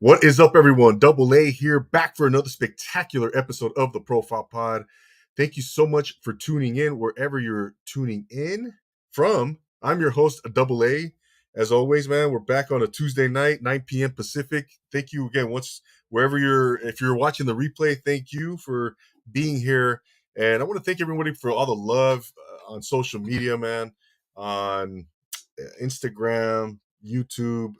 What is up, everyone? Double A here, back for another spectacular episode of the Profile Pod. Thank you so much for tuning in wherever you're tuning in from. I'm your host, Double A. As always, man, we're back on a Tuesday night, 9 p.m. Pacific. Thank you again. If you're watching the replay, thank you for being here. And I want to thank everybody for all the love on social media, man, on Instagram, YouTube.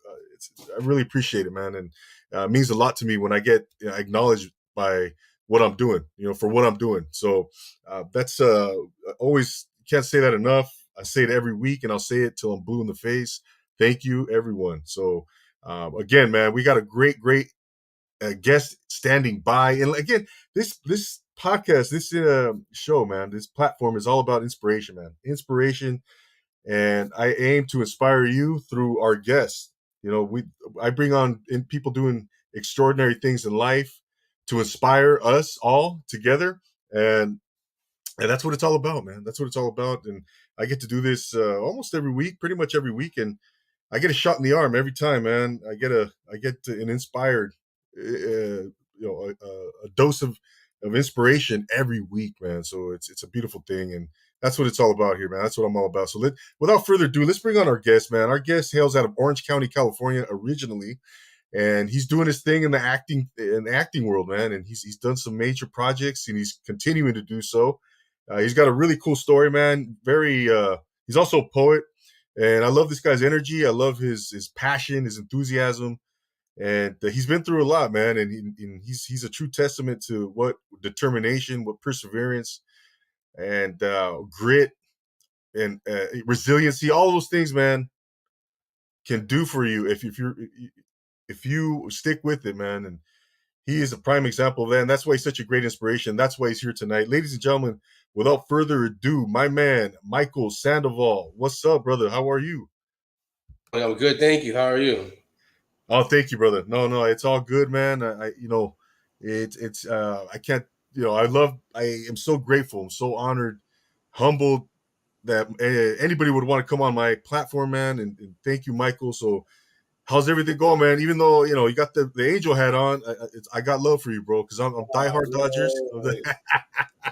I really appreciate it, man, and it means a lot to me when I get acknowledged by what I'm doing, for what I'm doing. So that's always can't say that enough. I say it every week, and I'll say it till I'm blue in the face. Thank you, everyone. So again, man, we got a great guest standing by, and again, this podcast, this show, man, this platform is all about inspiration, man. Inspiration, and I aim to inspire you through our guests. I bring on people doing extraordinary things in life to inspire us all together, and that's what it's all about, man. That's what it's all about, and I get to do this almost every week, pretty much every week, and I get a shot in the arm every time, man. I get an inspired, a dose of inspiration every week, man. So it's a beautiful thing, and that's what it's all about here, man. That's what I'm all about. So without further ado, let's bring on our guest, man. Our guest hails out of Orange County, California, originally, and he's doing his thing in the acting world, man. And he's done some major projects, and he's continuing to do so. He's got a really cool story, man. He's also a poet, and I love this guy's energy. I love his passion, his enthusiasm, and he's been through a lot, man. And he's a true testament to what determination, what perseverance, and grit and resiliency, all those things, man, can do for you if you stick with it, man. And he is a prime example of that, and that's why he's such a great inspiration. That's why he's here tonight, ladies and gentlemen. Without further ado, my man Michael Sandoval. What's up, brother? How are you? I'm good, thank you. How are you? Oh, thank you, brother. No, it's all good, man. It's I can't, I am so grateful. I'm so honored, humbled that anybody would want to come on my platform, man. And thank you, Michael. So how's everything going, man? Even though you got the angel hat on, I got love for you, bro. Because I'm diehard Dodgers.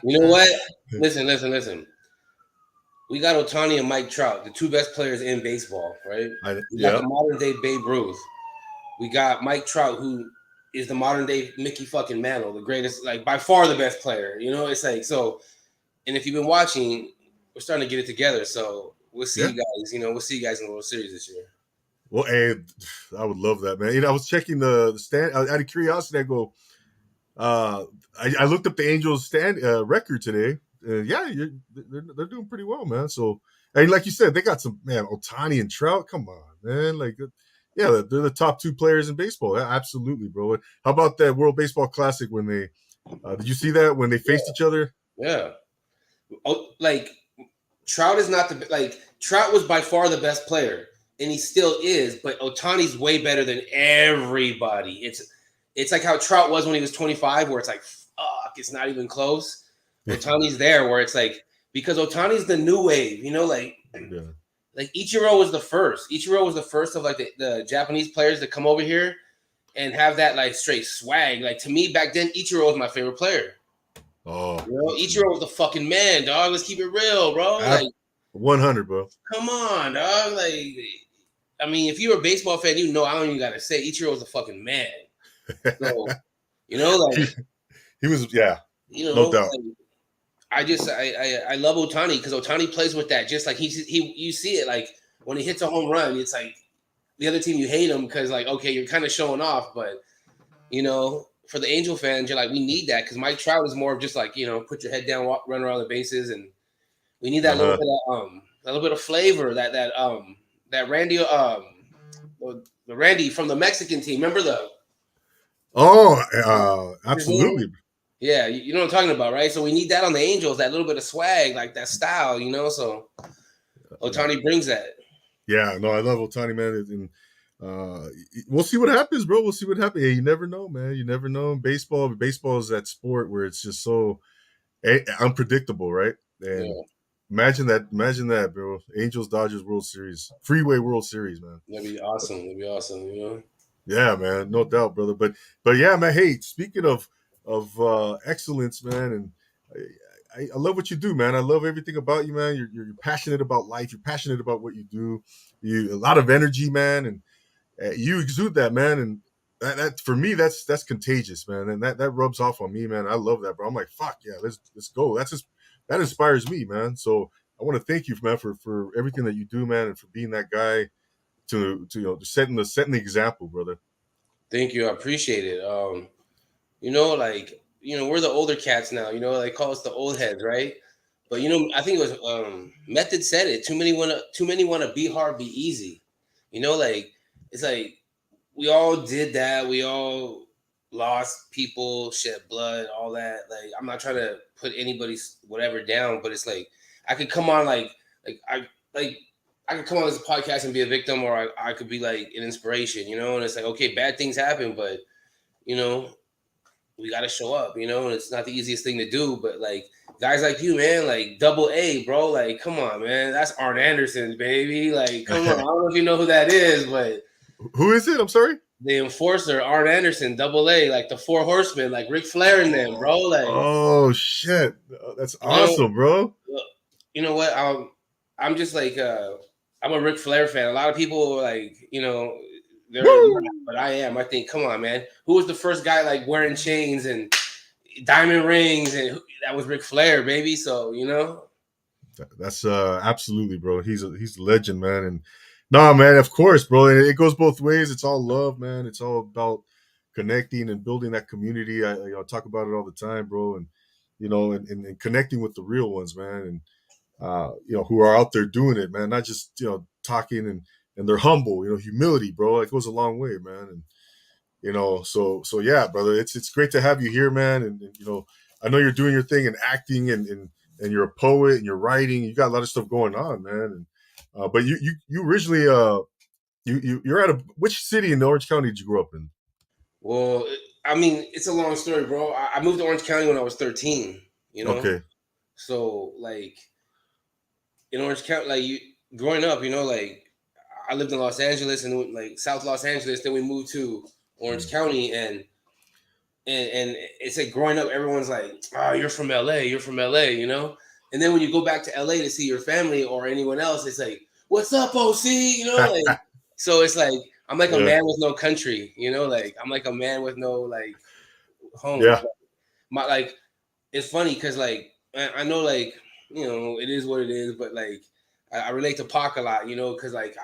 You know what? Listen. We got Ohtani and Mike Trout, the two best players in baseball, right? We got the modern day Babe Ruth. We got Mike Trout, who is the modern day Mickey fucking Mantle, the greatest, like by far the best player. It's like so. And if you've been watching, we're starting to get it together. So we'll see you guys. We'll see you guys in the World Series this year. Well, hey, I would love that, man. I was checking the stand out of curiosity. I go, I looked up the Angels stand record today. They're doing pretty well, man. So, and like you said, they got some, man, Ohtani and Trout. Come on, man. Like, yeah, they're the top two players in baseball. Absolutely, bro. How about that World Baseball Classic when they did you see that when they faced each other? Yeah. Like Trout is not Trout was by far the best player, and he still is. But Ohtani's way better than everybody. It's like how Trout was when he was 25, where it's like, fuck, it's not even close. Ohtani's there, where it's like, because Ohtani's the new wave, like Ichiro was the first. Ichiro was the first of like the Japanese players that come over here and have that like straight swag. Like to me back then, Ichiro was my favorite player. Oh, Ichiro was the fucking man, dog. Let's keep it real, bro. Like 100, bro. Come on, dog. Like, I mean, if you're a baseball fan, I don't even gotta say Ichiro was the fucking man. So, like he was, no doubt. Like, I love Ohtani because Ohtani plays with that. Just like you see it like when he hits a home run, it's like the other team you hate him because like okay, you're kind of showing off, but for the Angel fans, you're like we need that because Mike Trout is more of just like put your head down, run around the bases, and we need that little bit of flavor that Randy the Randy from the Mexican team. Remember absolutely. Yeah, you know what I'm talking about, right? So we need that on the Angels, that little bit of swag, like that style, So Ohtani brings that. Yeah, no, I love Ohtani, man. And we'll see what happens, bro. We'll see what happens. Hey, you never know, man. You never know. Baseball is that sport where it's just so unpredictable, right? And imagine that, bro. Angels Dodgers World Series, Freeway World Series, man. That'd be awesome. Yeah, man, no doubt, brother. But yeah, man. Hey, speaking of excellence, man, and I love what you do, man. I love everything about you, man. You're passionate about life. You're passionate about what you do. You a lot of energy, man, and you exude that, man. And that for me, that's contagious, man. And that rubs off on me, man. I love that, bro. I'm like, fuck yeah, let's go. That's just that inspires me, man. So I want to thank you, man, for everything that you do, man, and for being that guy to setting the example, brother. Thank you. I appreciate it. Like, we're the older cats now, they call us the old heads, right? But I think it was Method said it. Too many wanna be hard, be easy. Like it's like we all did that. We all lost people, shed blood, all that. Like I'm not trying to put anybody's whatever down, but it's like I could come on like I could come on this podcast and be a victim, or I could be like an inspiration, and it's like okay, bad things happen, but you know, we got to show up, and it's not the easiest thing to do, but like guys like you, man, like double A, bro, like come on, man, that's Arn Anderson, baby, like come on. I don't know if you know who that is, but Who is it? I'm sorry. the enforcer, Arn Anderson, double A, like the Four Horsemen, like Ric Flair and them, bro, like Oh shit, that's you know, awesome, bro. you know what, I'm just like I'm a Ric Flair fan. A lot of people are like, they're not, Woo! but I am. I think, come on, man, who was the first guy like wearing chains and diamond rings, and that was Ric Flair, baby. So That's absolutely, bro. He's a legend, man. And nah, man, of course, bro. And it goes both ways. It's all love, man. It's all about connecting and building that community. I talk about it all the time, bro. And and connecting with the real ones, man. And who are out there doing it, man. Not just talking and they're humble. Humility, bro. It goes a long way, man. And so yeah, brother. It's great to have you here, man. And I know you're doing your thing and acting and you're a poet and you're writing. You got a lot of stuff going on, man. And but you originally you're at which city in Orange County did you grow up in? well, I mean, it's a long story, bro. I moved to Orange County when I was 13. You know, Okay. so like in Orange County, like you growing up, like I lived in Los Angeles and like South Los Angeles. Then we moved to Orange Mm. County, and it's like growing up, everyone's like, "Oh, you're from LA, you're from LA," And then when you go back to LA to see your family or anyone else, it's like, "What's up, OC?" Like so it's like I'm like a Yeah. man with no country, like I'm like a man with no like home. Yeah. My like it's funny because like I know like it is what it is, but like I relate to Pac a lot, because like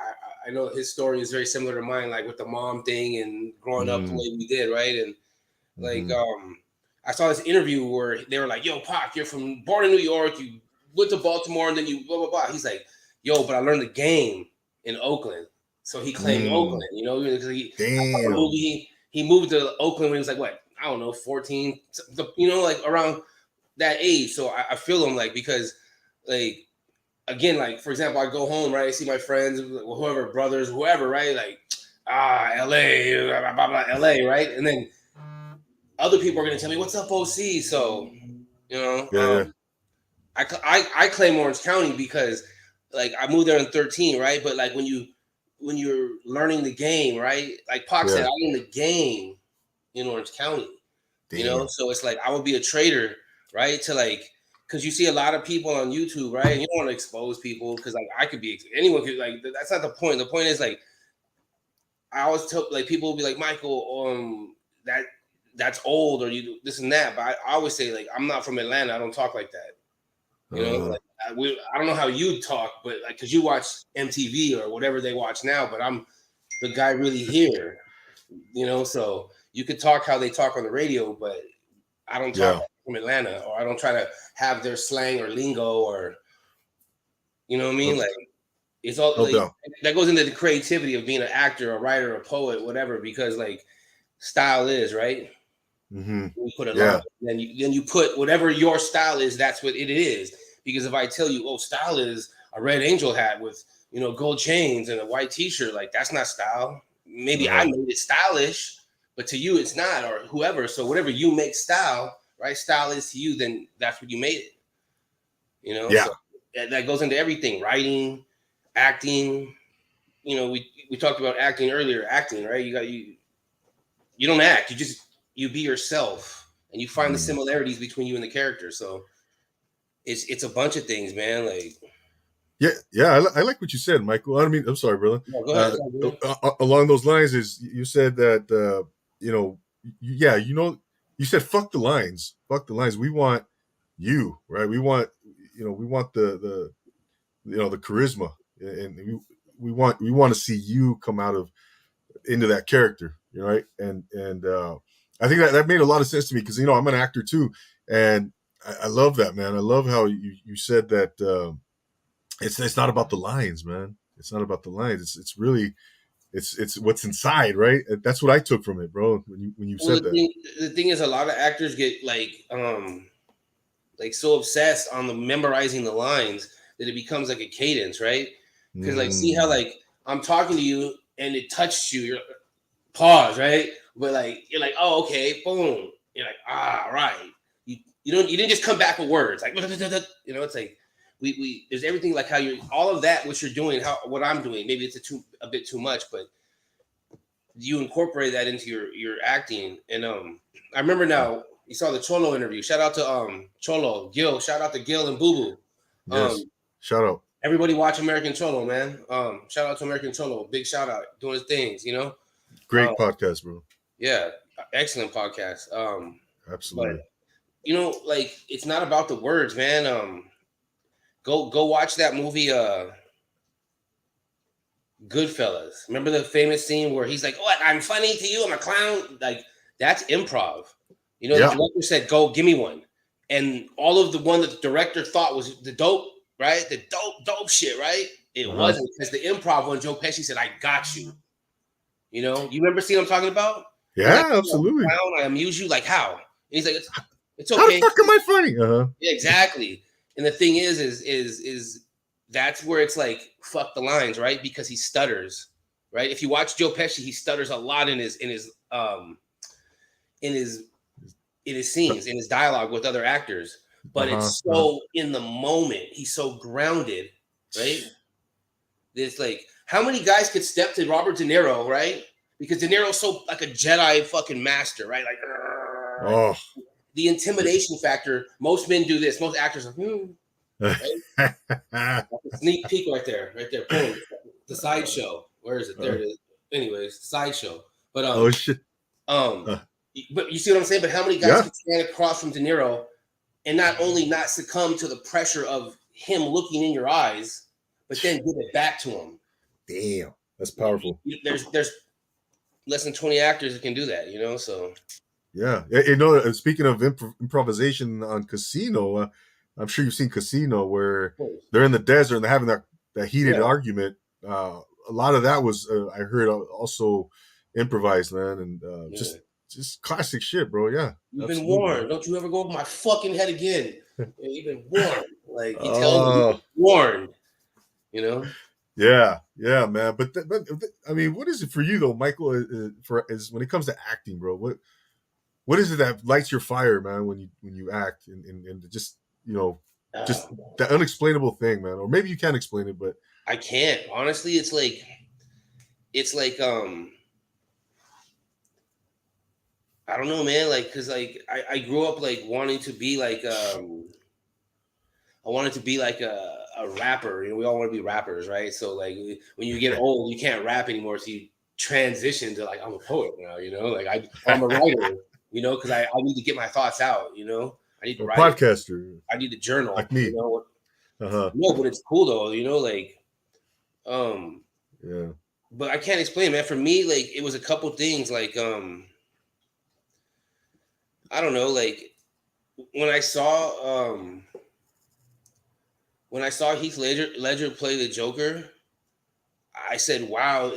I know his story is very similar to mine, like with the mom thing and growing up the Mm, way we did, right? And like, hmm. I saw this interview where they were like, "Yo, Pac, you're from born in New York, you went to Baltimore, and then you blah blah blah." He's like, "Yo, but I learned the game in Oakland." So he claimed Mm. Oakland, because I saw the Damn. movie. He moved to Oakland when he was like what, I don't know, 14, like around that age. So I feel him, like, because like again, like for example, I go home, right? I see my friends, whoever, brothers, whoever, right? Like, LA, blah, blah, blah, LA, right? And then other people are going to tell me, "What's up, OC?" So, you know, Yeah. Yeah. I claim Orange County because, like, I moved there in 13, right? But like when you're learning the game, right? Like Pac said, Yeah. I learned the game in Orange County. Damn. So it's like I would be a traitor, right? To like, because you see a lot of people on YouTube, right? And you don't want to expose people because like I could be anyone could like that's not the point. The point is like I always tell like people will be like, Michael, that's old or you this and that. But I always say like I'm not from Atlanta. I don't talk like that. Uh, Like I don't know how you talk, but like because you watch MTV or whatever they watch now, but I'm the guy really here. So you could talk how they talk on the radio, but I don't talk yeah. like from Atlanta, or I don't try to have their slang or lingo, or you know what I No, mean. Like it's all no like doubt. that goes into the creativity of being an actor, a writer, a poet, whatever. Because like style is right. Hmm. You put a line, Yeah. then you put whatever your style is. That's what it is. Because if I tell you, oh, style is a red angel hat with gold chains and a white T-shirt, like that's not style. Maybe I Uh, made it stylish, but to you it's not, or whoever. So whatever you make style, right? Style is to you, then that's what you made it. yeah. So that goes into everything: writing, acting. We talked about acting earlier. Acting, right? You got you. you don't act. You be yourself, and you find the similarities between you and the character. So it's a bunch of things, man. Like, yeah, I like what you said, Michael. I mean, I'm sorry, brother. no, go ahead. Along those lines, is you said that you know, yeah, you know, you said fuck the lines. We want you, right? We want, you know, we want the you know, the charisma, and we want to see you come out of into that character, you know, right? And I think that that made a lot of sense to me because, you know, I'm an actor too, and I love that, man. I love how you said that. It's not about the lines, man. It's not about the lines. It's really it's what's inside, right? That's what I took from it, bro. When you Well, said that. the thing is, a lot of actors get like so obsessed on the memorizing the lines that it becomes like a cadence, right? Because like, see how like I'm talking to you and it touched you, you're pause, right? But like you're like, oh, okay, boom. You're like, ah, right. You didn't just come back with words like you know. It's like we there's everything like how you all of that what you're doing, how what I'm doing. Maybe it's a bit too much, but you incorporate that into your acting. And I remember now you saw the Cholo interview. Shout out to Cholo Gil. Shout out to Gil and Boo Boo. Yes, shout out. Everybody watch American Cholo, man. Shout out to American Cholo. Big shout out doing his things. You know. Um, Great podcast, bro. yeah, excellent podcast. But Absolutely. you know, like it's not about the words, man. Go watch that movie. Goodfellas. Remember the famous scene where he's like, "What? I'm funny to you? I'm a clown." Like that's improv. You know, the Yeah. director said, "Go, give me one," and all of the one that the director thought was the dope, right? The dope shit, right? It Uh-huh. wasn't because the improv one, Joe Pesci said, "I got you." You know, you remember seeing what I'm talking about? He's like, Yeah, "Oh, I'm a absolutely. clown. I amuse you." Like how? And he's like, "It's How the okay." fuck am I funny? Uh-huh. Yeah, exactly. And the thing is that's where it's like fuck the lines, right? Because he stutters, right? If you watch Joe Pesci, he stutters a lot in his in his scenes, in his dialogue with other actors. But Uh-huh. it's Uh-huh. so in the moment. He's so grounded, right? It's like how many guys could step to Robert De Niro, right? Because De Niro's so like a Jedi fucking master, right? Like Oh. the intimidation factor. Most men do this. Most actors are, right? That's a sneak peek right there, right there. Boom. The sideshow. Where is it? There it is. Anyways, sideshow. But Oh shit. um, Uh, but you see what I'm saying? But how many guys yeah. could stand across from De Niro and not only not succumb to the pressure of him looking in your eyes, but then give it back to him? Damn. That's powerful. There's less than 20 actors that can do that, you know. So Yeah. You know, speaking of improvisation on Casino, I'm sure you've seen Casino where they're in the desert and they're having that heated yeah, argument. A lot of that was I heard also improvised, man, and yeah. just classic shit, bro. Yeah, You've been absolutely. warned. Don't you ever go over my fucking head again. Yeah, you've been warned. Like he tells me, you've Oh, been warned. You know. yeah, man. I mean, what is it for you though, Michael? For is when it comes to acting, bro. What is it that lights your fire, man? When you act and just you know Uh, just that unexplainable thing, man. Or maybe you can't explain it, but I can't. Honestly, it's like I don't know, man. Like, cause like I grew up like wanting to be like I wanted to be like a rapper. You know, we all want to be rappers, right? So like when you get old, you can't rap anymore. So you transition to like I'm a poet now. You know, like I'm a writer. You know, because I need to get my thoughts out. You know, I need to a write. podcaster I need to journal. like You me. know, Uh-huh. no, but it's cool though. You know, like um, Yeah. but I can't explain, man. For me, like it was a couple things. Like I don't know, like when I saw Heath Ledger play the Joker, I said, "Wow,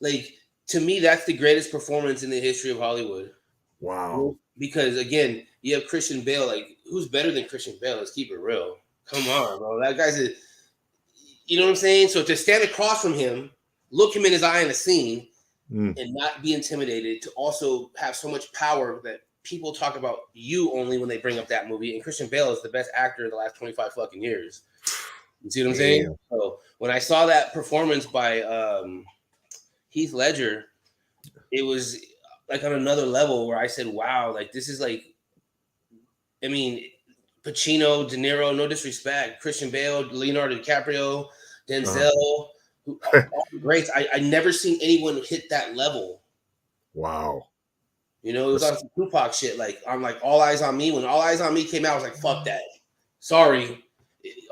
like to me that's the greatest performance in the history of Hollywood." Wow. Because again, you have Christian Bale. Like, who's better than Christian Bale? Let's keep it real. Come on, bro. That guy's you know what I'm saying? So to stand across from him, look him in his eye in a scene, Mm. and not be intimidated, to also have so much power that people talk about you only when they bring up that movie. And Christian Bale is the best actor in the last 25 fucking years. You see what I'm saying? Damn. So when I saw that performance by Heath Ledger, it was like on another level where I said, wow, like this is like, I mean, Pacino, De Niro, no disrespect, Christian Bale, Leonardo DiCaprio, Uh-huh. Denzel, all the greats. I never seen anyone hit that level. Wow. You know, it was That's on some Tupac shit. Like I'm like All Eyes on Me. When All Eyes on Me came out, I was like, fuck that. Sorry,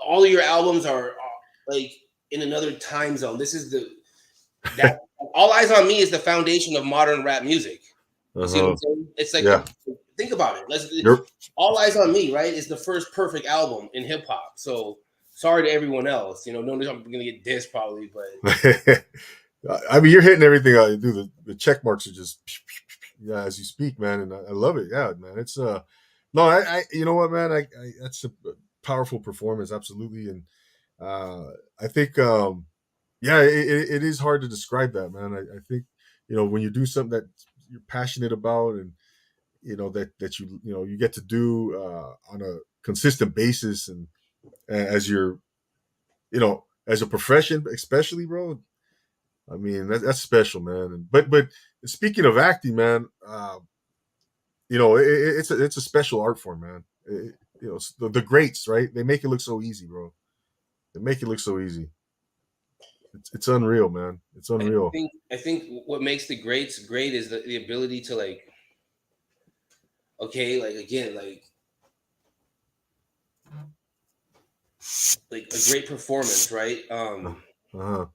all of your albums are like in another time zone. This is that All Eyes on Me is the foundation of modern rap music. You see what I'm uh-huh. saying? It's like Yeah. think about it. You're All Eyes on Me, right? Is the first perfect album in hip hop. So sorry to everyone else. You know, no, I'm gonna get dissed probably, but I mean, you're hitting everything out. You do the check marks are just yeah as you speak, man, and I love it. Yeah, man. It's no, you know what, man, I that's a powerful performance, absolutely, and I think yeah, it is hard to describe that, man. I think when you do something that you're passionate about, and that you get to do on a consistent basis, and as your as a profession, especially, bro. I mean, that's special, man. But speaking of acting, man, it's a special art form, man. The greats, right? They make it look so easy, bro. They make it look so easy. It's unreal, man. It's unreal. I think what makes the greats great is the ability to okay, like again, like a great performance, right? Uh-huh.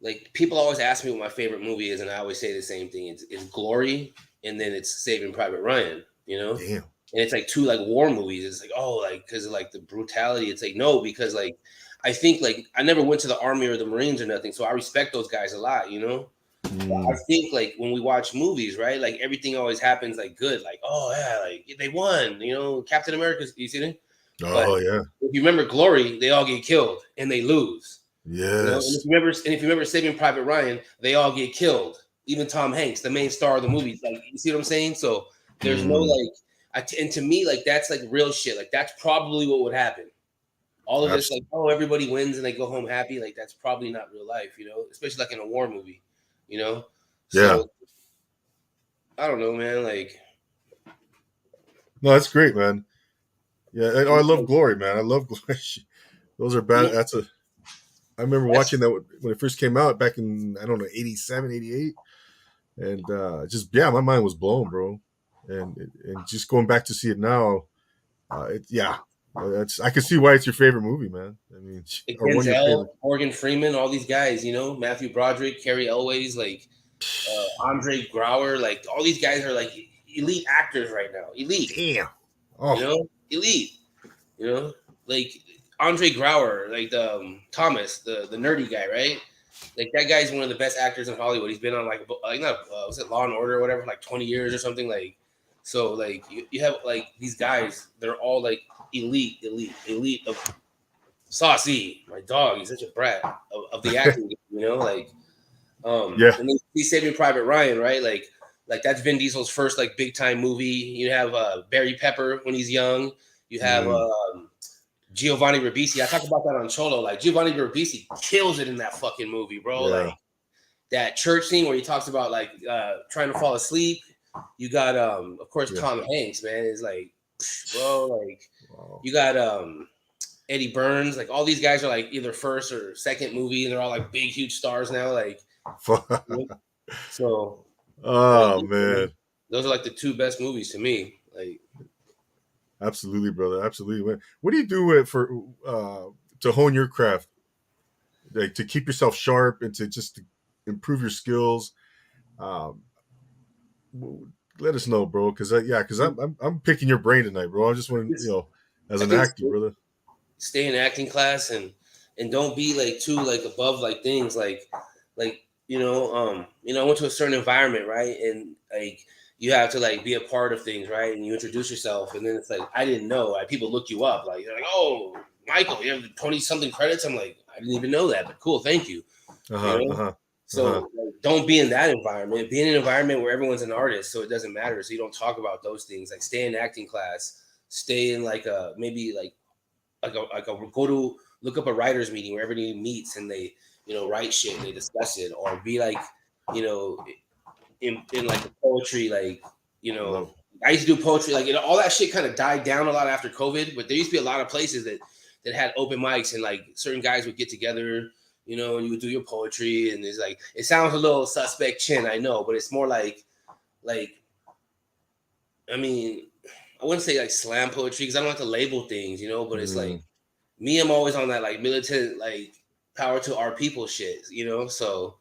Like people always ask me what my favorite movie is, and I always say the same thing. It's Glory, and then it's Saving Private Ryan. You know, Damn. and it's like two like war movies. It's like oh, like because of like the brutality. It's like no, because like I think like I never went to the army or the Marines or nothing, so I respect those guys a lot. You know, but I Mm. think like when we watch movies, right? Like everything always happens like good. Like oh yeah, like they won. You know, Captain America's. You see it? But Oh yeah. if you remember Glory, they all get killed and they lose. You know, Yes. and if you remember Saving Private Ryan, they all get killed. Even Tom Hanks, the main star of the movie. Like, you see what I'm saying? So there's no Mm. like, and to me, like that's like real shit. Like that's probably what would happen. All of this, like, Absolutely. oh, everybody wins and they go home happy. Like that's probably not real life, you know, especially like in a war movie, you know. Yeah. So I don't know, man. Like, No, that's great, man. Yeah. And, you I know, love like, Glory, man. I love Glory. Those are you bad. know, I remember watching that's that when it first came out back in, I don't know, 87, 88. And just yeah, my mind was blown, bro. And just going back to see it now, yeah, that's I can see why it's your favorite movie, man. I mean, like or one of your Denzel, favorite. Morgan Freeman, all these guys, you know, Matthew Broderick, Carrie Elways, like Andre Grauer, like all these guys are like elite actors right now. Elite, Damn. you Oh, know, elite. You know, like Andre Grauer, like the Thomas, the nerdy guy, right? Like that guy's one of the best actors in Hollywood. He's been on like not was it Law and Order or whatever, for like 20 years or something. Like so, like you have like these guys. They're all like elite of Saucy, my dog. He's such a brat of the acting game, you know, like yeah. and then he's Saving Private Ryan, right? Like that's Vin Diesel's first like big time movie. You have Barry Pepper when he's young. You have Mm, Giovanni Ribisi. I talk about that on Cholo. Like Giovanni Ribisi kills it in that fucking movie, bro. yeah. Like that church scene where he talks about like trying to fall asleep. You got of course Yeah. Tom Hanks, man, is like bro, like Wow. you got Eddie Burns, like all these guys are like either first or second movie, and they're all like big, huge stars now. Like, you know? So like Oh man. those are like the two best movies to me. Like, Absolutely, brother. Absolutely. What do you do for to hone your craft, like to keep yourself sharp and to just to improve your skills? Um, Let us know, bro. Because yeah, because I'm picking your brain tonight, bro. I just want to, as I an think actor, brother. stay in acting class and don't be like too like above like things like I went to a certain environment, right, and like you have to like be a part of things, right, and you introduce yourself, and then it's like I didn't know, like people look you up, like they're like, oh, Michael, you have 20 something credits. I'm like, I didn't even know that, but cool, thank you. Uh You huh. Uh know, huh. Uh huh. so like, don't be in that environment. Be in an environment where everyone's an artist, so it doesn't matter. So you don't talk about those things. Like stay in acting class. Stay in like a maybe like a go to look up a writers meeting where everybody meets and they write shit and they discuss it, or be like you know in like the poetry, like, you Love know, I used to do poetry, like, you know, all that shit kind of died down a lot after COVID, but there used to be a lot of places that had open mics, and like certain guys would get together, you know, and you would do your poetry, and it's like, it sounds a little suspect chin, I know, but it's more like, I mean, I wouldn't say like slam poetry because I don't have to label things, you know, but it's like it. me, I'm always on that like militant, like power to our people shit, you know, so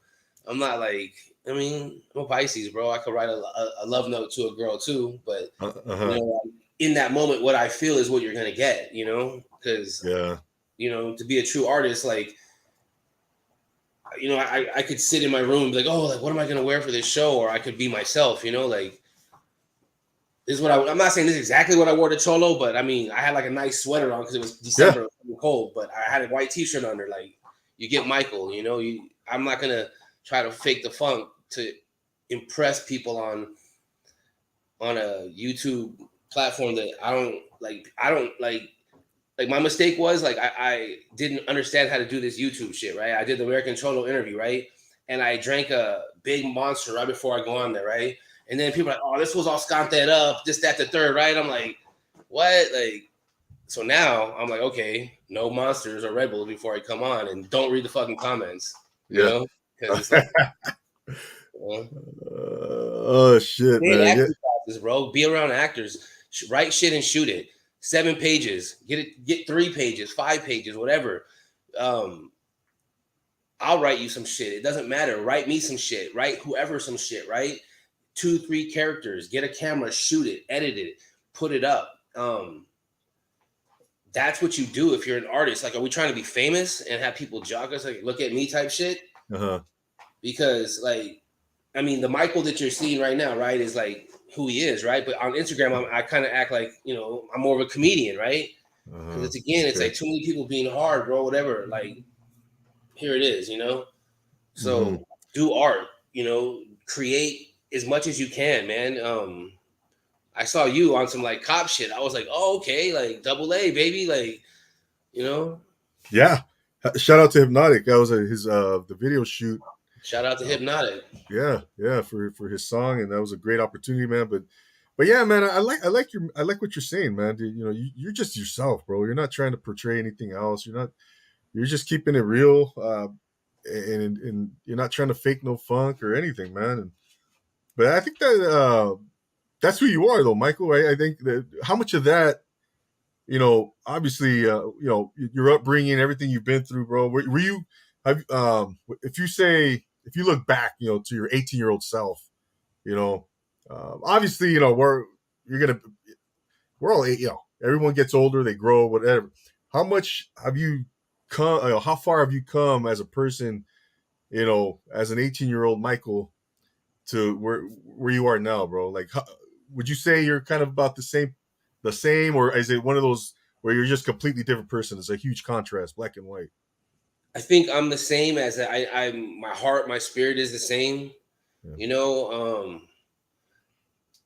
I'm not like, I mean, I'm a Pisces, bro. I could write a love note to a girl too, but you Uh-huh. know, like, in that moment, what I feel is what you're gonna get, you know, because Yeah. you know, to be a true artist, like, you know, I could sit in my room and be like, oh, like, what am I gonna wear for this show? Or I could be myself, you know, like, this is what I'm not saying this is exactly what I wore to Cholo, but I mean, I had like a nice sweater on because it was Yeah. December, it was cold, but I had a white t-shirt under. Like, you get Michael, you know, I'm not gonna try to fake the funk to impress people on a YouTube platform that I don't like. I don't like my mistake was like I didn't understand how to do this YouTube shit, right? I did the American Cholo interview, right? And I drank a big monster right before I go on there, right? And then people are like, oh, this was all sconted up, this, that, the third, right? I'm like, what? Like, so now I'm like, okay, no monsters or Red Bulls before I come on, and don't read the fucking comments, you Yeah. know? Because it's like, you know, Oh shit, stay in man. Yeah. acting classes, bro. Be around actors. Write shit and shoot it. 7 pages. Get 3 pages, 5 pages, whatever. Um, I'll write you some shit. It doesn't matter. Write me some shit. Write whoever some shit. Right? 2, 3 characters. Get a camera. Shoot it. Edit it. Put it up. That's what you do if you're an artist. Like, are we trying to be famous and have people jog us like, look at me type shit? Uh-huh. Because like, I mean, the Michael that you're seeing right now, right, is like who he is, right? But on Instagram, I kind of act like, you know, I'm more of a comedian, right? Because Uh-huh. it's, again, it's Okay. like too many people being hard, bro. Whatever. Like, here it is, you know. Mm-hmm. So do art, you know, create as much as you can, man. I saw you on some like cop shit. I was like, oh, okay, like double A, baby, like, you know. Yeah. Shout out to Hypnotic. That was his the video shoot. Shout out to Uh, Hypnotic. yeah, for his song, and that was a great opportunity, man. But yeah, man, I like what you're saying, man. You know, you're just yourself, bro. You're not trying to portray anything else. You're just keeping it real, and you're not trying to fake no funk or anything, man. But I think that that's who you are, though, Michael. I think that how much of that, you know, obviously, you know, your upbringing, everything you've been through, bro. Were you, if you look back, you know, to your 18-year-old self, you know, obviously, you know, we're all, you know, everyone gets older, they grow, whatever. How much have you come? You know, how far have you come as a person, you know, as an 18-year-old Michael to where you are now, bro? Like, would you say you're kind of about the same, or is it one of those where you're just completely different person? It's a huge contrast, black and white. I think I'm the same as I'm my heart, my spirit is the same. Yeah. You know,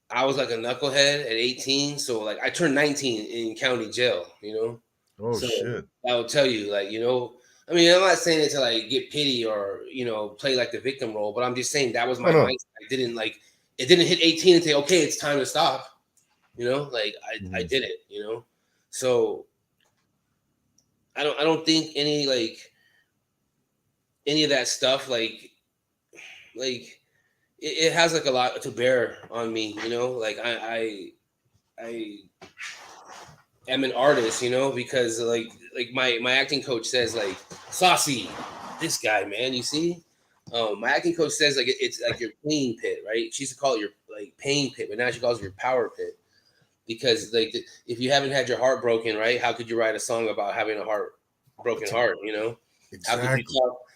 I was like a knucklehead at 18, so like I turned 19 in county jail, you know. Oh So shit. I will tell you, like, you know, I mean, I'm not saying it to like get pity or, you know, play like the victim role, but I'm just saying that was Oh my no. mindset. I didn't like it didn't hit 18 and say, okay, it's time to stop. You know, like I Mm-hmm. did it, you know. So I don't think any of that stuff like it has like a lot to bear on me, you know. Like I am an artist, you know, because like my acting coach says like saucy, this guy, man, you see. My acting coach says like it's like your pain pit, right? She used to call it your like pain pit, but now she calls it your power pit because like if you haven't had your heart broken, right? How could you write a song about having a broken heart? You know, Exactly.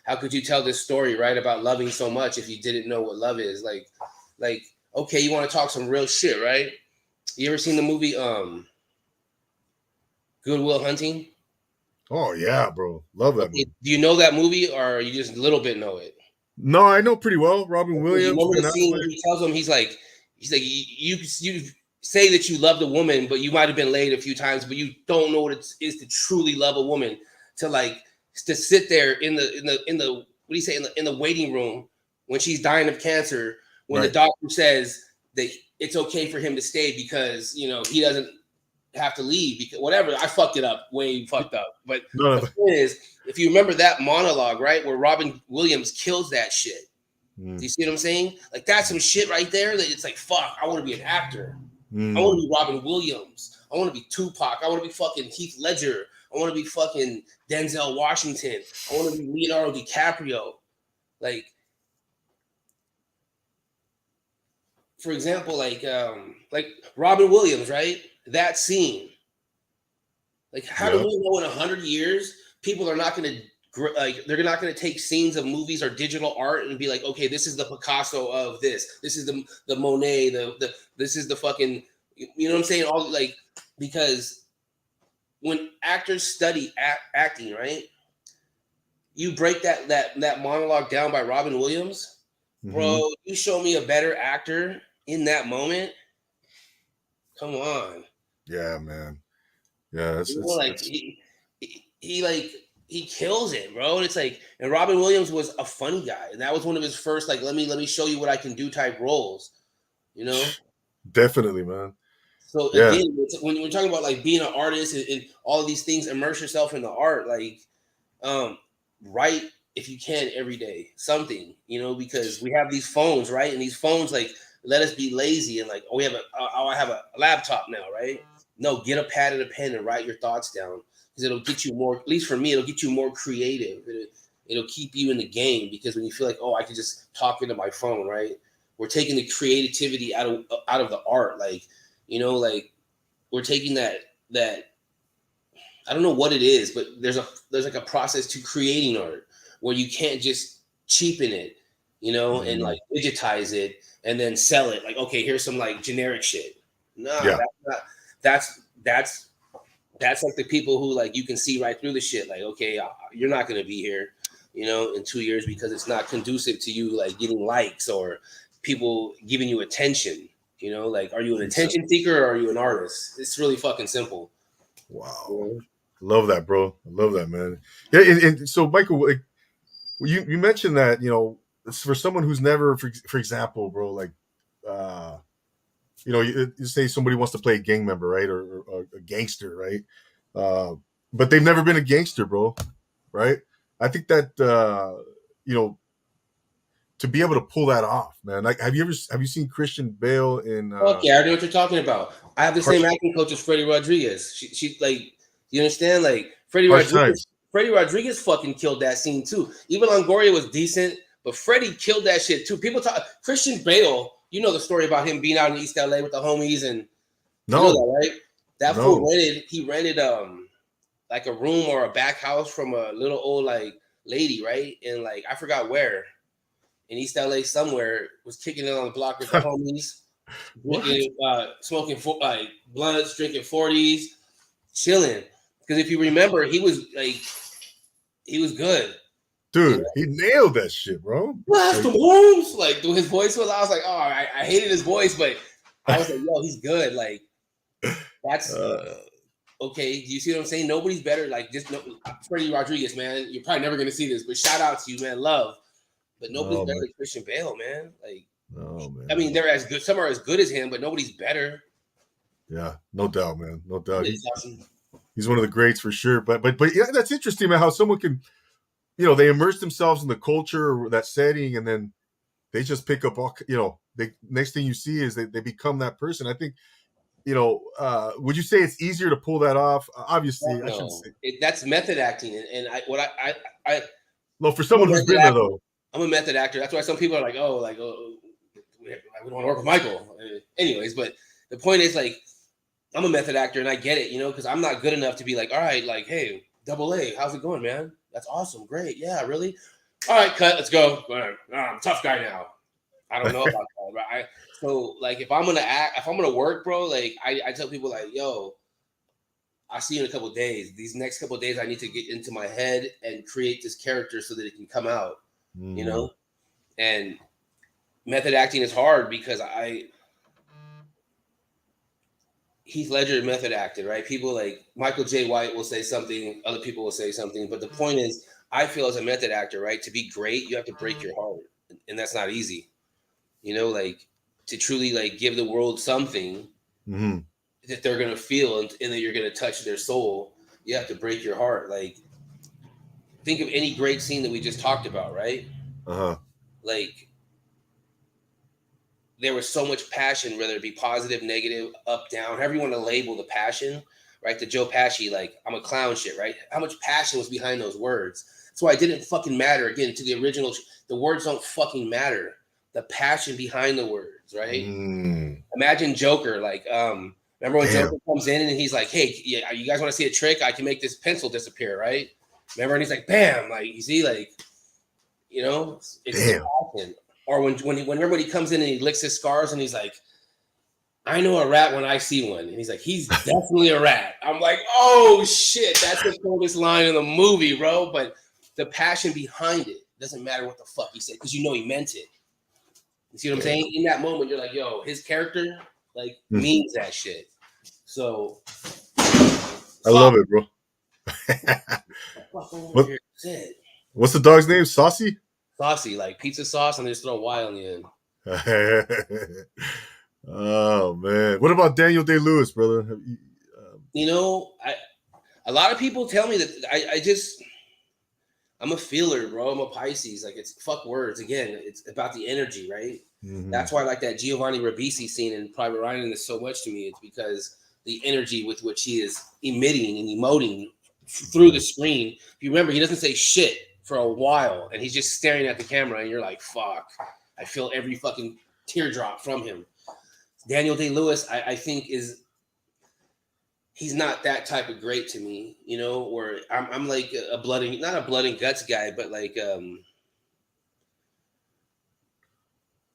how could you tell this story, right, about loving so much if you didn't know what love is? Like okay, you want to talk some real shit, right? You ever seen the movie Good Will Hunting? Oh yeah, bro. Love that Okay, movie. do you know that movie or you just a little bit know it? No, I know pretty well. Robin Okay, you Williams, remember Ben the scene where Affleck. he tells him he's like you say that you love the woman, but you might have been laid a few times, but you don't know what it is to truly love a woman. To like to sit there in the what do you say in the waiting room when she's dying of cancer when the doctor says that it's okay for him to stay because he doesn't have to leave because whatever. I fucked it up, way fucked up. But the point is, if you remember that monologue, right, where Robin Williams kills that shit. Do you see what I'm saying? Like that's some shit right there. That it's like, fuck, I want to be an actor. I want to be Robin Williams. I want to be Tupac. I want to be fucking Heath Ledger. I want to be fucking Denzel Washington. I want to be Leonardo DiCaprio. Like, for example, like Robin Williams, right? That scene. Like, how do we know in 100 years people are not going to they're not going to take scenes of movies or digital art and be like, okay, this is the Picasso of this. This is the Monet. This is the fucking. You know what I'm saying? All like because when actors study acting, right? You break that monologue down by Robin Williams, bro. You show me a better actor in that moment. Come on. Yeah, man. Yeah, he kills it, bro. And it's like, and Robin Williams was a funny guy, and that was one of his first like let me show you what I can do type roles. Definitely, man. So again, when we're talking about like being an artist and all of these things, immerse yourself in the art. Like, write if you can every day something, because we have these phones, right? And these phones like let us be lazy and like, oh, I have a laptop now, right? No, get a pad and a pen and write your thoughts down because it'll get you more. At least for me, it'll get you more creative. It'll keep you in the game because when you feel like, oh, I can just talk into my phone, right? We're taking the creativity out of the art, like. Like we're taking that I don't know what it is, but there's like a process to creating art where you can't just cheapen it, and like digitize it and then sell it. Like, okay, here's some like generic shit. No, that's like the people who like you can see right through the shit. Like, okay, you're not gonna be here, in 2 years because it's not conducive to you like getting likes or people giving you attention. Like, are you an attention seeker or are you an artist? It's really fucking simple. Wow. Love that, bro. I love that, man. Yeah. And so, Michael, like, you mentioned that, for someone who's never, for example, bro, like, you say somebody wants to play a gang member, right? Or a gangster, right? But they've never been a gangster, bro. Right. I think that, to be able to pull that off, man. Like, have you seen Christian Bale in? Okay, I know what you're talking about. I have the same acting coach as Freddie Rodriguez. She like, you understand? Like Freddie Rodriguez fucking killed that scene too. Even Longoria was decent, but Freddie killed that shit too. People talk Christian Bale. You know the story about him being out in East LA with the homies and you know that, right? That fool rented like a room or a back house from a little old like lady, right? And like I forgot where. In East LA somewhere, was kicking it on the block with the homies, drinking, smoking like blunts, drinking 40s, chilling. Because if you remember, he was good. Dude, he nailed that shit, bro. Blast the Holmes! Like, his voice was, I was like, oh, I hated his voice, but I was like, yo, he's good. Like, that's okay. You see what I'm saying? Nobody's better. Like, just Freddie Rodriguez, man. You're probably never gonna see this, but shout out to you, man. Love. But nobody's better than Christian Bale, man. Like, man. I mean, they're as good. Some are as good as him, but nobody's better. Yeah, no doubt, man. No doubt. He's one of the greats for sure. But yeah, that's interesting, man. How someone can, they immerse themselves in the culture or that setting, and then they just pick up all. They next thing you see is they become that person. I think, would you say it's easier to pull that off? Obviously, I shouldn't say that's method acting, and well, for someone who's been there though. I'm a method actor. That's why some people are like, we don't want to work with Michael. Anyways, but the point is, like, I'm a method actor, and I get it, because I'm not good enough to be like, all right, like, hey, Double A, how's it going, man? That's awesome, great, yeah, really? All right, cut, let's go. I'm a tough guy now. I don't know about that, right? So, like, if I'm gonna work, bro, like, I tell people, like, yo, I'll see you in a couple of days. These next couple of days, I need to get into my head and create this character so that it can come out. And method acting is hard because Heath Ledger method acted, right? People like Michael J. White will say something, other people will say something, but the point is, I feel as a method actor, right, to be great, you have to break your heart, and that's not easy. You know, like to truly like give the world something Mm-hmm. that they're gonna feel and that you're gonna touch their soul. You have to break your heart. Like think of any great scene that we just talked about, right? Uh-huh. Like there was so much passion, whether it be positive, negative, up, down, however you want to label the passion, right? The Joe Pesci, like I'm a clown shit, right? How much passion was behind those words? That's why it didn't fucking matter. Again, to the original, the words don't fucking matter. The passion behind the words, right? Mm. Imagine Joker, like, remember when Damn. Joker comes in and he's like, "Hey, yeah, you guys want to see a trick? I can make this pencil disappear, right?" Remember, and he's like, "Bam!" Like you see, like you know, it's the Damn. passion. Or whenever he comes in and he licks his scars and he's like, I know a rat when I see one. And he's like, he's definitely a rat. I'm like, oh shit, that's the coolest line in the movie, bro. But the passion behind it doesn't matter what the fuck he said because you know he meant it. You see what I'm Damn. saying? In that moment, you're like, yo, his character like Mm. means that shit. So I love it, bro. What, what's the dog's name? Saucy? Saucy, like pizza sauce, and they just throw Y on the end. Oh man. What about Daniel Day-Lewis, brother? You know, a lot of people tell me that I'm a feeler, bro. I'm a Pisces. Like it's fuck words. Again, it's about the energy, right? Mm-hmm. That's why I like that Giovanni Ribisi scene in Private Ryan is so much to me. It's because the energy with which he is emitting and emoting through the screen. If you remember, he doesn't say shit for a while, and he's just staring at the camera, and you're like, fuck. I feel every fucking teardrop from him. Daniel Day-Lewis, I think he's not that type of great to me, you know, or I'm like a blood and not a blood and guts guy, but like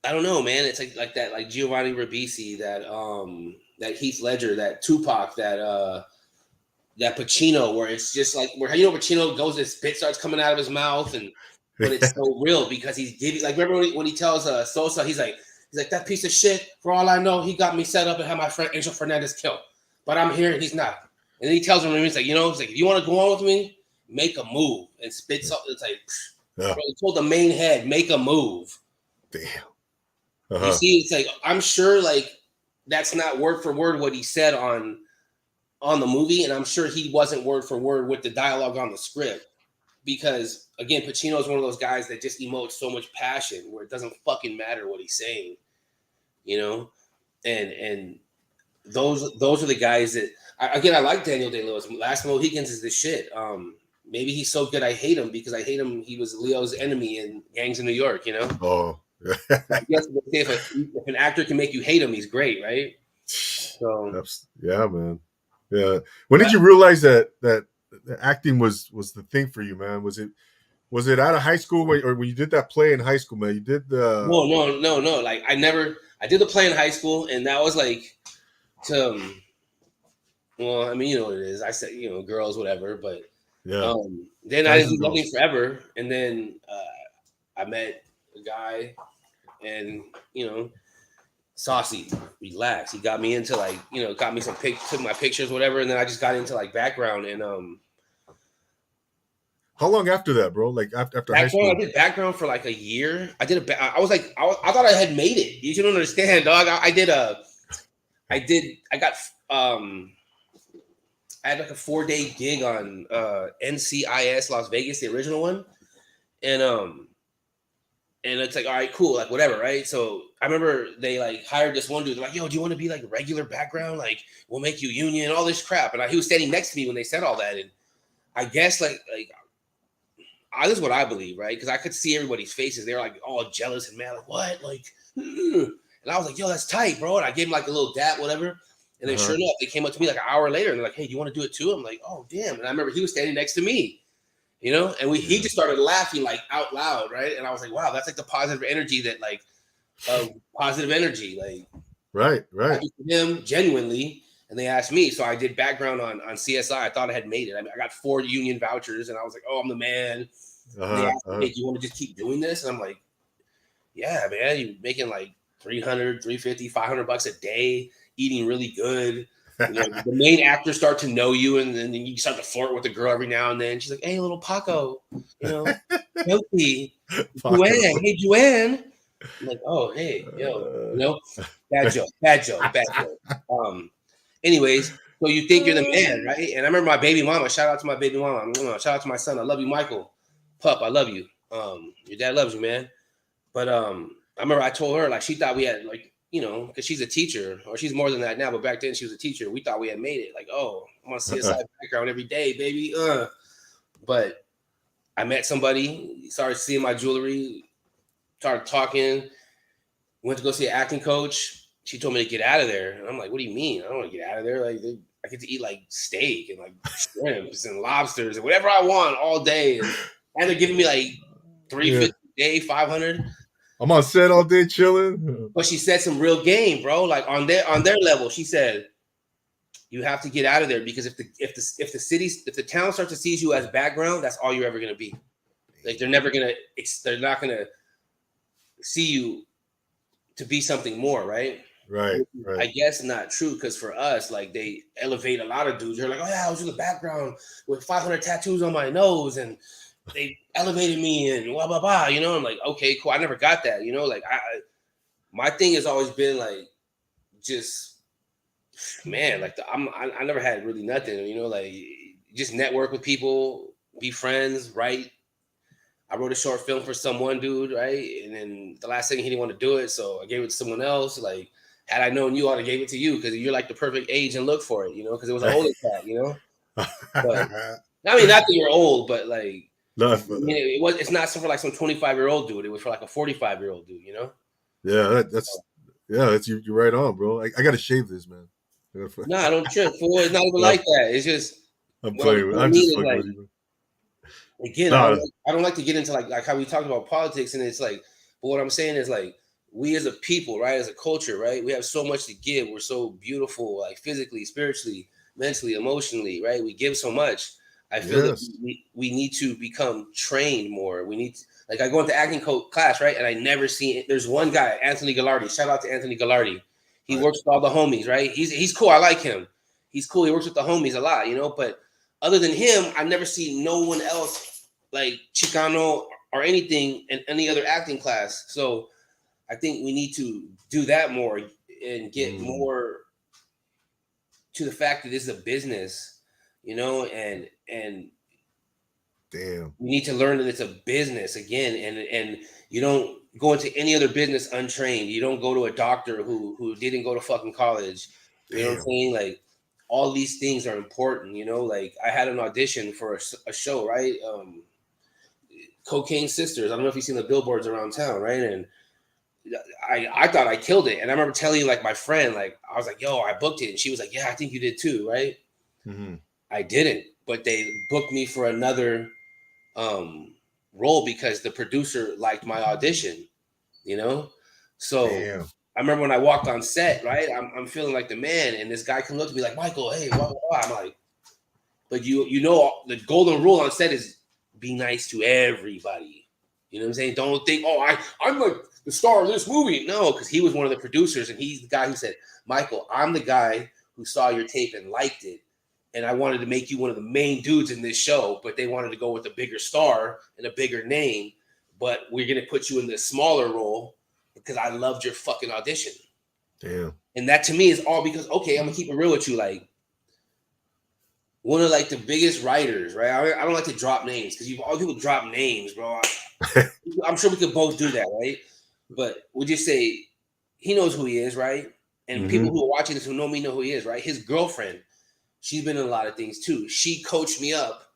I don't know, man. It's like that, like Giovanni Ribisi, that Heath Ledger, that Tupac, that Pacino, where it's just like where you know Pacino goes, his spit starts coming out of his mouth, and but it's so real because he's giving. Like remember when he tells Sosa, he's like that piece of shit. For all I know, he got me set up and had my friend Angel Fernandez killed, but I'm here and he's not. And then he tells him, he's like, you know, he's like, if you want to go on with me, make a move and spits up. It's like, bro, he told the main head, make a move. Damn. You see, it's like I'm sure like that's not word for word what he said on the movie, and I'm sure he wasn't word for word with the dialogue on the script because again, Pacino is one of those guys that just emotes so much passion where it doesn't fucking matter what he's saying, you know, and those are the guys that I like Daniel Day-Lewis. Last Mohicans is the shit. Maybe he's so good I hate him because I hate him. He was Leo's enemy in Gangs of New York, you know. Oh. I guess if an actor can make you hate him, he's great, right? So yeah, man. Yeah. When did you realize that acting was the thing for you, man? Was it out of high school or when you did that play in high school, man? You did the no. Like I did the play in high school, and that was like to well, I mean, you know what it is. I said, you know, girls, whatever, but yeah. Then I didn't do nothing forever, and then I met a guy, and you know, Saucy, relax. He got me into like, you know, got me some took my pictures, whatever, and then I just got into like background and How long after that, bro? Like after high school? I did background for like a year. I did I was like, I thought I had made it. You don't understand, dog. I had like a 4-day gig on NCIS Las Vegas, the original one, and it's like, all right, cool, like whatever, right? So I remember they like hired this one dude. They're like, yo, do you want to be like regular background? Like we'll make you union, all this crap. And he was standing next to me when they said all that, and I guess like this is what I believe, right? Because I could see everybody's faces. They were like all jealous and mad, like what, like. And I was like, yo, that's tight, bro. And I gave him like a little dap, whatever. And then sure enough, they came up to me like an hour later and they're like, hey, do you want to do it too? I'm like, oh, damn. And I remember he was standing next to me, you know, and he just started laughing like out loud, right? And I was like, wow, that's like the positive energy that like, positive energy, like. Right. Him genuinely. And they asked me. So I did background on CSI. I thought I had made it. I mean, I got 4 union vouchers and I was like, oh, I'm the man. And they asked me, hey, do you want to just keep doing this? And I'm like, yeah, man, you're making like $300, $350, $500 a day, eating really good. You know, the main actors start to know you, and then you start to flirt with the girl every now and then. She's like, hey, little Paco, you know, healthy. Joanne, hey, Joanne. I'm like, oh, hey, yo, bad joke, bad joke, bad joke. Anyways, so you think you're the man, right? And I remember my baby mama. Shout out to my baby mama. Shout out to my son. I love you, Michael. Pup, I love you. Your dad loves you, man. But I remember I told her like she thought we had like because she's a teacher or she's more than that now. But back then she was a teacher. We thought we had made it. Like, oh, I'm on CSI background every day, baby. But I met somebody, started seeing my jewelry, started talking. Went to go see an acting coach. She told me to get out of there. And I'm like, what do you mean? I don't want to get out of there. Like, I get to eat like steak and like shrimps and lobsters and whatever I want all day. And they're giving me like $350 a day, $500. I'm on set all day chilling. But she said some real game, bro. Like on their level, she said, you have to get out of there because if the town starts to see you as background, that's all you're ever gonna be. Like they're not gonna see you to be something more, right? Right. I guess not true because for us, like they elevate a lot of dudes. They're like, oh yeah, I was in the background with 500 tattoos on my nose, and they elevated me and blah blah blah. I'm like, okay, cool. I never got that. Like my thing has always been like, just man, like I never had really nothing. Like just network with people, be friends, right? I wrote a short film for some one dude, right? And then the last thing he didn't want to do it, so I gave it to someone else. Like, had I known you, I'd have gave it to you because you're like the perfect age and look for it, because it was an older cat, But I mean, not that you're old, but like, it's not for like some 25-year-old dude. It was for like a 45-year-old dude, Yeah, that's you're right on, bro. I gotta shave this, man. No, I don't trip, fool. It's not even like that. It's just I'm playing. I'm just fucking with you. Again, I don't like to get into like how we talked about politics, and it's like, but what I'm saying is like we as a people, right, as a culture, right, we have so much to give. We're so beautiful, like physically, spiritually, mentally, emotionally, right? We give so much. I feel that we need to become trained more. We need to, like I go into acting class, right, and I never see it. There's one guy, Anthony Gallardi. Shout out to Anthony Gallardi. He works with all the homies, right? He's cool. I like him. He's cool. He works with the homies a lot, but other than him, I never see no one else like Chicano or anything in any other acting class. So I think we need to do that more and get more to the fact that this is a business, and damn, we need to learn that it's a business again, and you don't go into any other business untrained. You don't go to a doctor who didn't go to fucking college. You know what I'm saying? Like all these things are important, like I had an audition for a show, right? Cocaine Sisters. I don't know if you've seen the billboards around town, right? And I thought I killed it. And I remember telling like my friend, like I was like, yo, I booked it. And she was like, yeah, I think you did too, right? Mm-hmm. I didn't, but they booked me for another role because the producer liked my audition, So damn. I remember when I walked on set, right? I'm feeling like the man, and this guy can look at me like, Michael, hey, blah, blah, blah. I'm like, but the golden rule on set is be nice to everybody. You know what I'm saying? Don't think, I'm like the star of this movie. No, because he was one of the producers, and he's the guy who said, Michael, I'm the guy who saw your tape and liked it. And I wanted to make you one of the main dudes in this show, but they wanted to go with a bigger star and a bigger name. But we're going to put you in this smaller role because I loved your fucking audition. Damn. And that to me is all because, okay, I'm going to keep it real with you. Like, one of like the biggest writers, right? I don't like to drop names because all people drop names, bro. I'm sure we could both do that, right? But we'll just say he knows who he is, right? And people who are watching this who know me know who he is, right? His girlfriend, she's been in a lot of things too. She coached me up.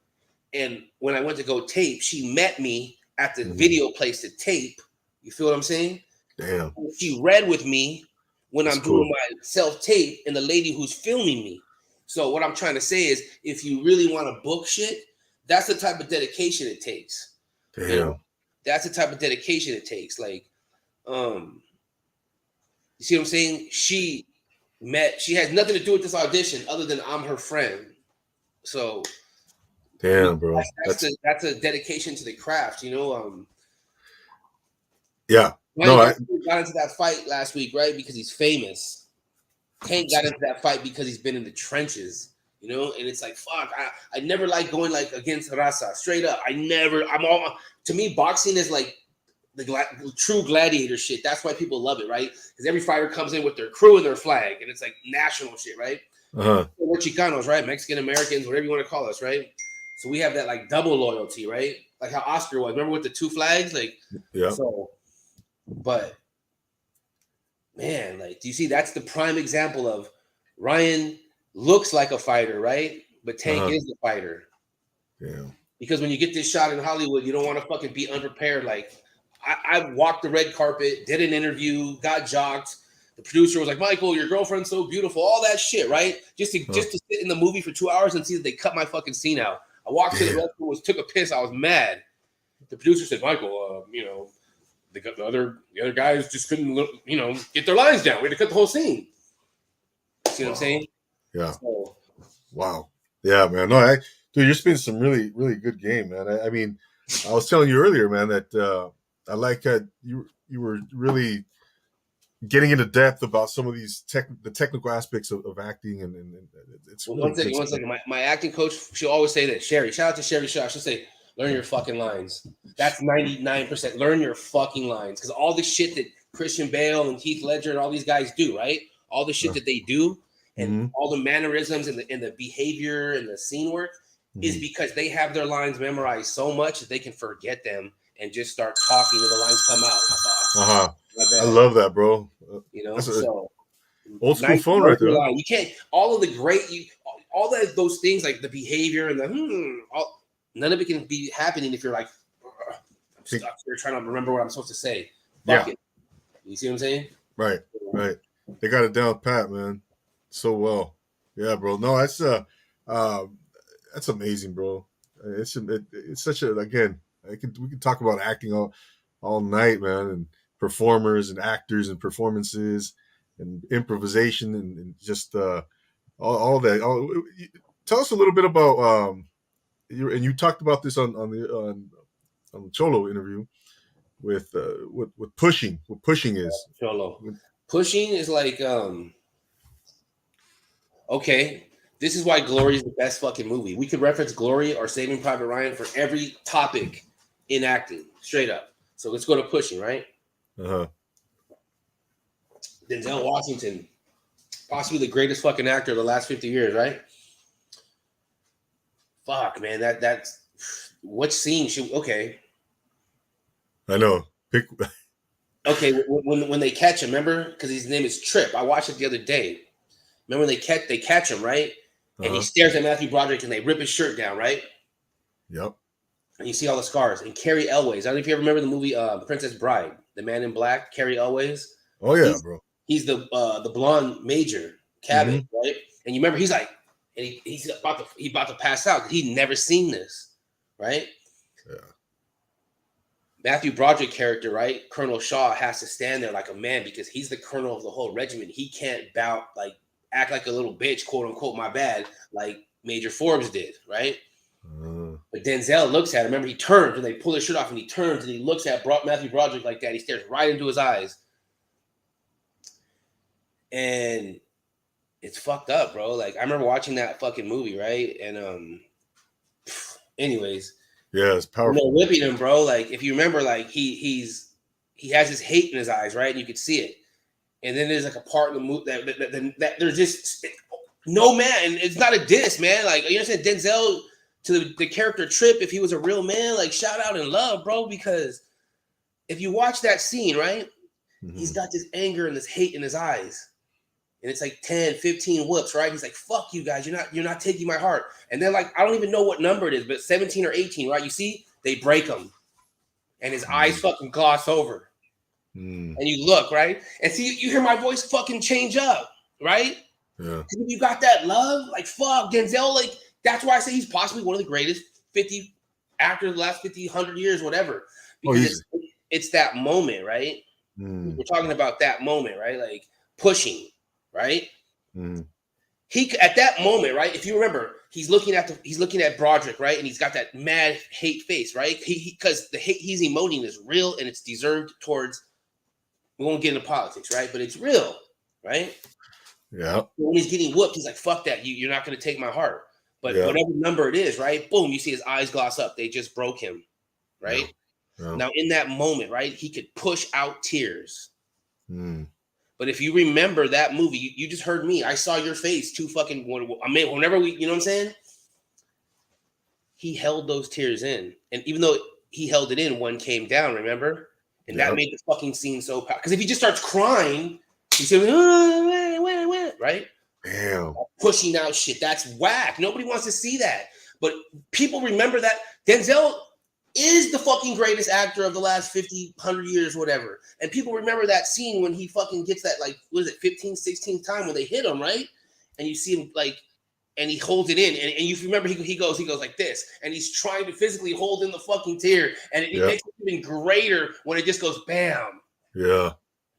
And when I went to go tape, she met me at the video place to tape. You feel what I'm saying? Damn. She read with me when I'm doing my self-tape and the lady who's filming me. So what I'm trying to say is if you really want to book shit, that's the type of dedication it takes. Damn. That's the type of dedication it takes. Like, you see what I'm saying? She has nothing to do with this audition other than I'm her friend. So damn, bro. That's a dedication to the craft, Yeah. Got into that fight last week, right? Because he's famous. Tank got into that fight because he's been in the trenches, and it's like, fuck, I never like going like against Raza, straight up. To me, boxing is like true gladiator shit. That's why people love it, right? Because every fighter comes in with their crew and their flag, and it's like national shit, right? We're Chicanos, right? Mexican Americans, whatever you want to call us, right? So we have that like double loyalty, right? Like how Oscar was. Remember with the 2 flags, like Yeah. So, but man, like, do you see? That's the prime example of Ryan looks like a fighter, right? But Tank is the fighter. Yeah. Because when you get this shot in Hollywood, you don't want to fucking be unprepared. Like, I walked the red carpet, did an interview, got jocked. The producer was like, "Michael, your girlfriend's so beautiful," all that shit, right? Just to sit in the movie for 2 hours and see that they cut my fucking scene out. I walked to the restroom, took a piss. I was mad. The producer said, "Michael, the other guys just couldn't, get their lines down. We had to cut the whole scene." See what I'm saying? Yeah. So, wow. Yeah, man. No, dude, you're spinning some really, really good game, man. I mean, I was telling you earlier, man, that I like that you were really getting into depth about some of these the technical aspects of acting, and it's one second. My acting coach, she'll always say this. Sherry, shout out to Sherry Shaw. She'll say, "Learn your fucking lines." That's 99%. Learn your fucking lines, because all the shit that Christian Bale and Heath Ledger and all these guys do, right? All the shit that they do, and all the mannerisms and the behavior and the scene work is because they have their lines memorized so much that they can forget them and just start talking and the lines come out. I love that, bro. So old school phone right there. You can't all of the great all those things like the behavior and none of it can be happening if you're like, I'm stuck here trying to remember what I'm supposed to say. Fuck it. You see what I'm saying? Right. They got it down pat, man. So well. Yeah, bro. No, that's amazing, bro. It's such a, again, we could talk about acting all night, man, and performers and actors and performances and improvisation and just all that. Tell us a little bit about you talked about this on the Cholo interview with what pushing is. Cholo. Pushing is like okay, this is why Glory is the best fucking movie. We could reference Glory or Saving Private Ryan for every topic in acting, straight up. So let's go to Pushing, right? Denzel Washington, possibly the greatest fucking actor of the last 50 years, right? Fuck, man, that's what scene should I know. Pick. Okay, when they catch him, remember? Because his name is Trip. I watched it the other day. Remember when they catch him, right? And he stares at Matthew Broderick and they rip his shirt down, right? Yep. And you see all the scars. And Carrie Elways. I don't know if you ever remember the movie Princess Bride, The Man in Black, Carrie Elways. Oh yeah, bro. He's the blonde major, Cabot, right? And you remember he's like, and he's about to pass out. He'd never seen this, right? Yeah. Matthew Broderick character, right? Colonel Shaw has to stand there like a man because he's the colonel of the whole regiment. He can't act like a little bitch, quote unquote, my bad, like Major Forbes did, right? But Denzel looks at him. Remember, he turns and they pull his shirt off and he turns and he looks at Matthew Broderick like that. He stares right into his eyes. And it's fucked up, bro. Like, I remember watching that fucking movie, right? And anyways. Yeah, it's powerful. Whipping him, bro. Like, if you remember, like he has this hate in his eyes, right? And you could see it. And then there's like a part of the movie that there's just no man. And it's not a diss, man. Like, you understand, Denzel to the character Trip, if he was a real man, like, shout out and love, bro. Because if you watch that scene, right, he's got this anger and this hate in his eyes. And it's like 10, 15 whoops, right? He's like, fuck you guys. You're not taking my heart. And then, like, I don't even know what number it is, but 17 or 18, right? You see, they break him. And his eyes fucking gloss over. And you look, right? And see, you hear my voice fucking change up, right? Yeah. You got that love? Like, fuck, Denzel, like, that's why I say he's possibly one of the greatest 50 actors of the last 50, 100 years, whatever. Because it's that moment, right? We're talking about that moment, right? Like, Pushing, right? He at that moment, right? If you remember, he's looking at Broderick, right? And he's got that mad hate face, right? Because the hate he's emoting is real and it's deserved towards. We won't get into politics, right? But it's real, right? Yeah. When he's getting whooped, he's like, "Fuck that! You're not going to take my heart." But whatever number it is, right? Boom! You see his eyes gloss up. They just broke him, right? Yeah. Now, in that moment, right, he could push out tears. Mm. But if you remember that movie, you just heard me. I saw your face I mean, whenever we, you know what I'm saying? He held those tears in. And even though he held it in, one came down, remember? And that made the fucking scene so powerful. Because if he just starts crying, he's saying, right? Damn. Pushing out shit. That's whack. Nobody wants to see that. But people remember that Denzel is the fucking greatest actor of the last 50, 100 years, whatever. And people remember that scene when he fucking gets that, like, what is it, 15th, 16th time when they hit him, right? And you see him, like, and he holds it in. And you remember he goes like this. And he's trying to physically hold in the fucking tear. And it makes it even greater when it just goes bam. Yeah.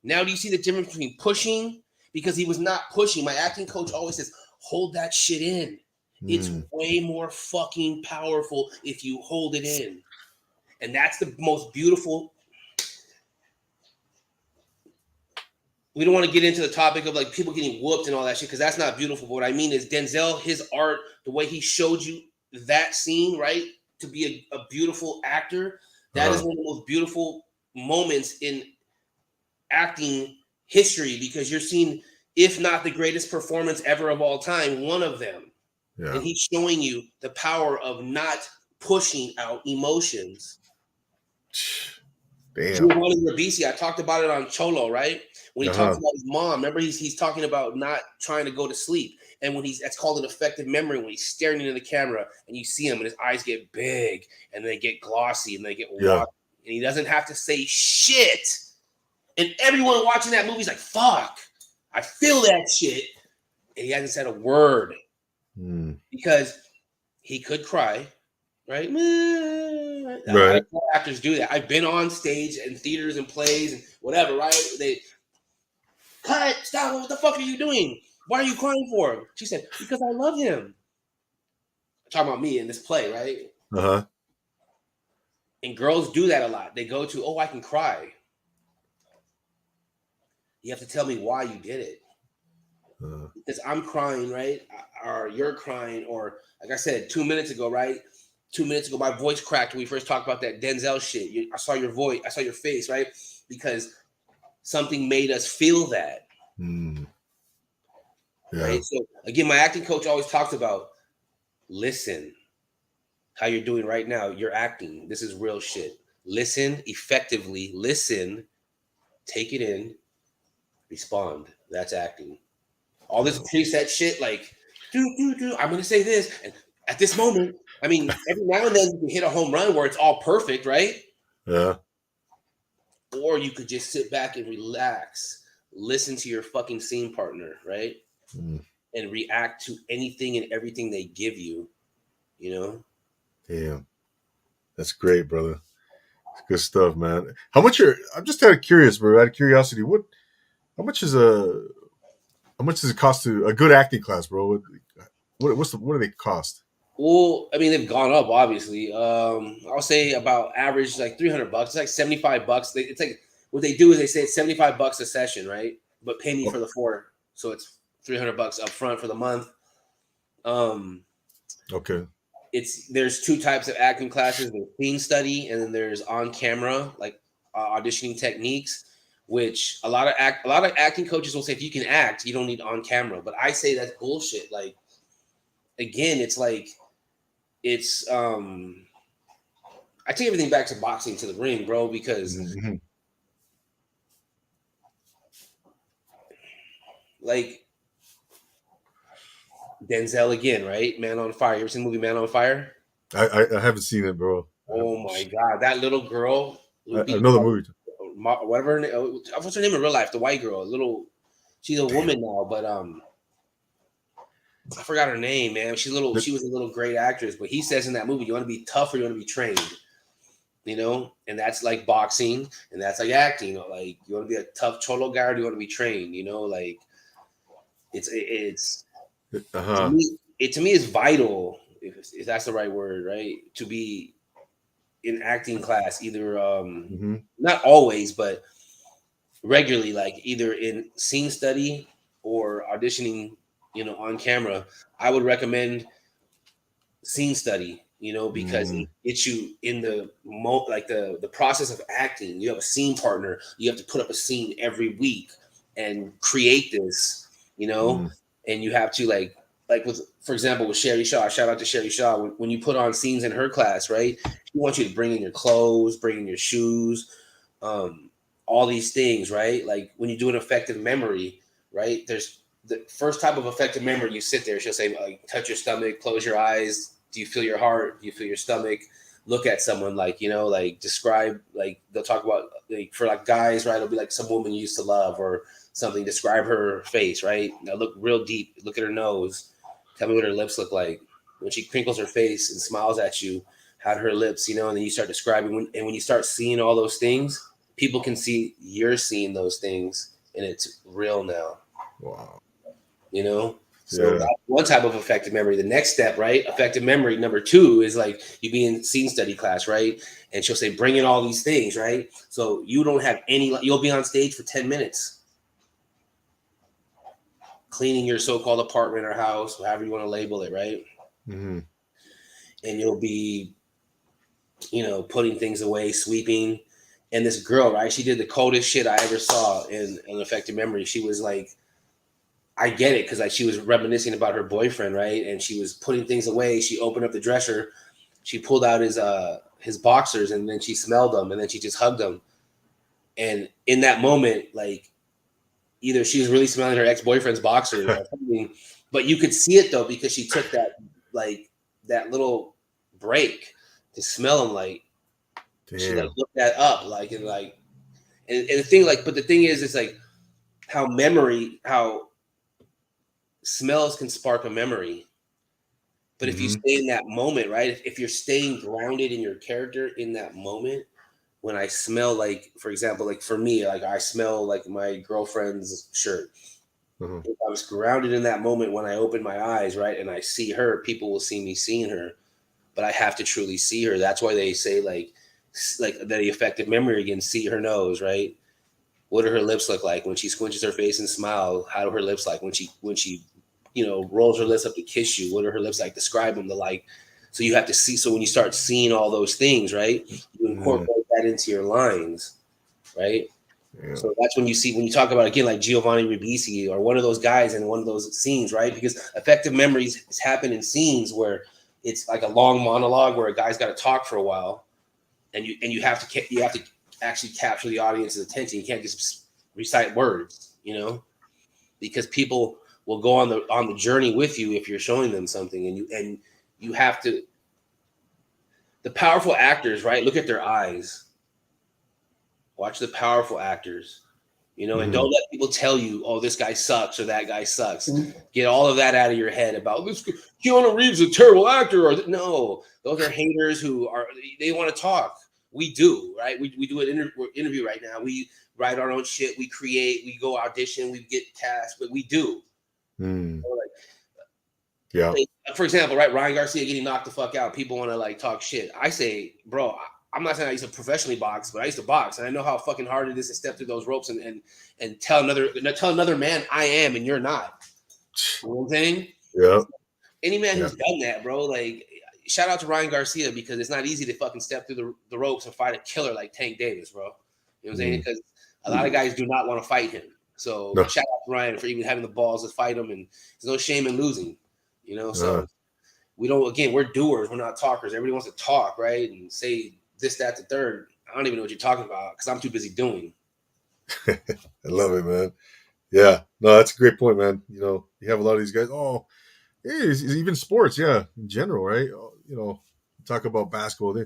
Now do you see the difference between pushing? Because he was not pushing. My acting coach always says, hold that shit in. It's way more fucking powerful if you hold it in. And that's the most beautiful. We don't want to get into the topic of like people getting whooped and all that shit because that's not beautiful. But what I mean is Denzel, his art, the way he showed you that scene, right? To be a beautiful actor, that is one of the most beautiful moments in acting history because you're seeing, if not the greatest performance ever of all time, one of them. Yeah. And he's showing you the power of not pushing out emotions. Damn. Giovanni Ribisi, I talked about it on Cholo, right? When he talks about his mom, remember he's talking about not trying to go to sleep. And when that's called an effective memory, when he's staring into the camera and you see him and his eyes get big and they get glossy and they get watery. And he doesn't have to say shit. And everyone watching that movie is like, fuck, I feel that shit. And he hasn't said a word. Because he could cry, right? Right. Actors do that. I've been on stage in theaters and plays and whatever, right? They cut, stop. What the fuck are you doing? Why are you crying for him? She said, because I love him. I'm talking about me in this play, right? And girls do that a lot. They go to, I can cry. You have to tell me why you did it. Because I'm crying, right? Or you're crying, or like I said 2 minutes ago, right? 2 minutes ago, my voice cracked when we first talked about that Denzel shit. I saw your voice, I saw your face, right? Because something made us feel that. Right? So again, my acting coach always talks about listen. How you're doing right now, you're acting. This is real shit. Listen effectively, listen, take it in, respond. That's acting. All this preset shit, like, I'm gonna say this, and at this moment, I mean, every now and then you can hit a home run where it's all perfect, right? Yeah. Or you could just sit back and relax, listen to your fucking scene partner, right? And react to anything and everything they give you, you know? Damn. That's great, brother. That's good stuff, man. How much I'm just kind of curious, bro, out of curiosity, how much does it cost to a good acting class, bro? What do they cost? Well, I mean, they've gone up, obviously. I'll say about average like $300. It's like $75. It's like what they do is they say it's $75 a session, right? But pay me for the 4, so it's $300 up front for the month. Okay. There's 2 types of acting classes: there's scene study, and then there's on camera, like auditioning techniques. Which a lot of acting coaches will say, if you can act, you don't need on camera. But I say that's bullshit. Like, again, it's like. I take everything back to boxing, to the ring, bro, because like Denzel again, right? Man on Fire. You ever seen the movie Man on Fire? I haven't seen it, bro. Oh my god, that little girl. Another movie. Whatever. What's her name in real life? The white girl. She's a woman now, but I forgot her name, man. She was a little great actress, but he says in that movie, you want to be tough or you want to be trained. You know, and that's like boxing, and that's like acting. Like, you want to be a tough cholo guy, or do you want to be trained? You know, like it's to me is vital, if that's the right word, right? To be in acting class, either not always, but regularly, like either in scene study or auditioning, on camera. I would recommend scene study. because it gets you in the the process of acting. You have a scene partner. You have to put up a scene every week and create this, and you have to like with, for example, with Sherry Shaw. Shout out to Sherry Shaw. When you put on scenes in her class, right? She wants you to bring in your clothes, bring in your shoes, all these things, right? Like when you do an effective memory, right? There's the first type of effective memory. You sit there. She'll say, like, touch your stomach, close your eyes. Do you feel your heart? Do you feel your stomach? Look at someone, like, like describe, like they'll talk about, like, for like guys, right? It'll be like some woman you used to love or something. Describe her face, right? Now look real deep. Look at her nose. Tell me what her lips look like. When she crinkles her face and smiles at you, how do her lips, and then you start describing. When you start seeing all those things, people can see you're seeing those things, and it's real now. Wow. So that's one type of effective memory. The next step, right? Effective memory number 2 is like you be in scene study class, right? And she'll say, bring in all these things, right? So you don't have you'll be on stage for 10 minutes cleaning your so-called apartment or house, however you want to label it, right? Mm-hmm. And you'll be, putting things away, sweeping. And this girl, right? She did the coldest shit I ever saw in effective memory. She was like, I get it, because like she was reminiscing about her boyfriend, right? And she was putting things away. She opened up the dresser, she pulled out his boxers, and then she smelled them, and then she just hugged them. And in that moment, like, either she was really smelling her ex-boyfriend's boxers or something, but you could see it though, because she took that little break to smell them. Like, damn. She like looked that up, like, and the thing, like, but the thing is, it's like how smells can spark a memory. But if you stay in that moment, right? If you're staying grounded in your character in that moment, when I smell, like, for example, like for me, like I smell like my girlfriend's shirt. If I was grounded in that moment, when I open my eyes, right, and I see her, people will see me seeing her, but I have to truly see her. That's why they say like the effective memory again, see her nose, right? What do her lips look like when she squinches her face and smiles? How do her lips like when she rolls her lips up to kiss you? What are her lips like? Describe them. So you have to see. So when you start seeing all those things, right, you incorporate that into your lines, right? Yeah. So that's when you talk about, again, like Giovanni Ribisi or one of those guys in one of those scenes, right? Because effective memories happen in scenes where it's like a long monologue where a guy's got to talk for a while, and you have to actually capture the audience's attention. You can't just recite words, because people will go on the journey with you if you're showing them something, and you have to. The powerful actors, right? Look at their eyes. Watch the powerful actors, and don't let people tell you, oh, this guy sucks or that guy sucks. Get all of that out of your head about this. Keanu Reeves is a terrible actor, no, those are haters they want to talk. We do, right? We do an interview right now. We write our own shit. We create. We go audition. We get cast, but we do. Yeah. Like, for example, right, Ryan Garcia getting knocked the fuck out. People want to like talk shit. I say, bro, I'm not saying I used to professionally box, but I used to box, and I know how fucking hard it is to step through those ropes and tell another man I am and you're not. You know what I'm saying? Yeah. Any man who's done that, bro, like, shout out to Ryan Garcia, because it's not easy to fucking step through the ropes and fight a killer like Tank Davis, bro. You know what I'm saying? Because a lot of guys do not want to fight him. So shout out to Ryan for even having the balls to fight him, and there's no shame in losing. So we don't. Again, we're doers. We're not talkers. Everybody wants to talk, right, and say this, that, the third. I don't even know what you're talking about because I'm too busy doing. I love it, man. Yeah, no, that's a great point, man. You have a lot of these guys. Oh, even sports, in general, right? Talk about basketball,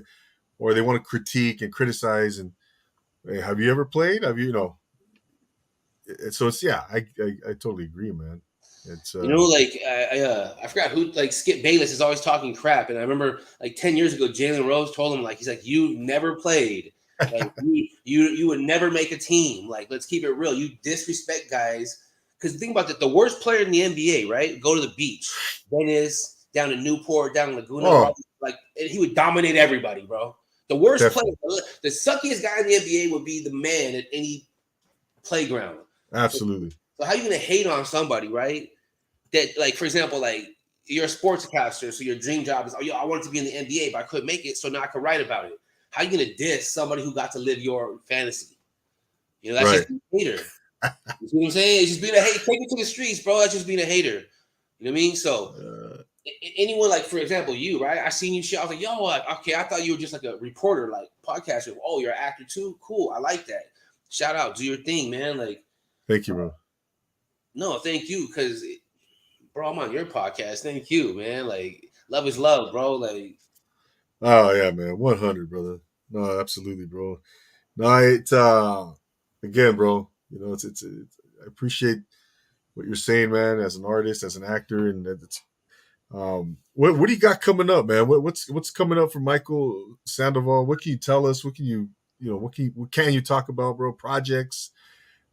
or they want to critique and criticize. And hey, have you ever played? Have you, So it's I totally agree, man. It's like I forgot who, like Skip Bayless is always talking crap, and I remember like 10 years ago, Jalen Rose told him, like, he's like, you never played, like you would never make a team. Like, let's keep it real. You disrespect guys. Because think about that, the worst player in the NBA, right? Go to the beach, Venice, down in Newport, down in Laguna, right? Like, he would dominate everybody, bro. The worst player, the suckiest guy in the NBA would be the man at any playground. Absolutely. So how are you gonna hate on somebody, right? That, like, for example, like you're a sportscaster, so your dream job is, oh, yo, I wanted to be in the NBA, but I couldn't make it, so now I can write about it. How are you gonna diss somebody who got to live your fantasy? You know, that's Right. just being a hater. You see what I'm saying? It's just being a hater. Take it to the streets, bro. That's just being a hater. You know what I mean? So anyone, like, for example, you, right? I seen you shit. I was like, yo, like, okay, I thought you were just like a reporter, like podcaster. Oh, you're an actor too? Cool. I like that. Shout out. Do your thing, man. Like, thank you, bro. no, thank you, because bro, I'm on your podcast. Thank you, man. Like, love is love, bro. Like, Oh yeah, man. 100, brother. No, absolutely, bro. No, it's again, bro. You know, it's I appreciate what you're saying, man. As an artist, as an actor, and it's what do you got coming up, man? What's coming up for Michael Sandoval? What can you tell us? What can you what can you talk about, bro? Projects.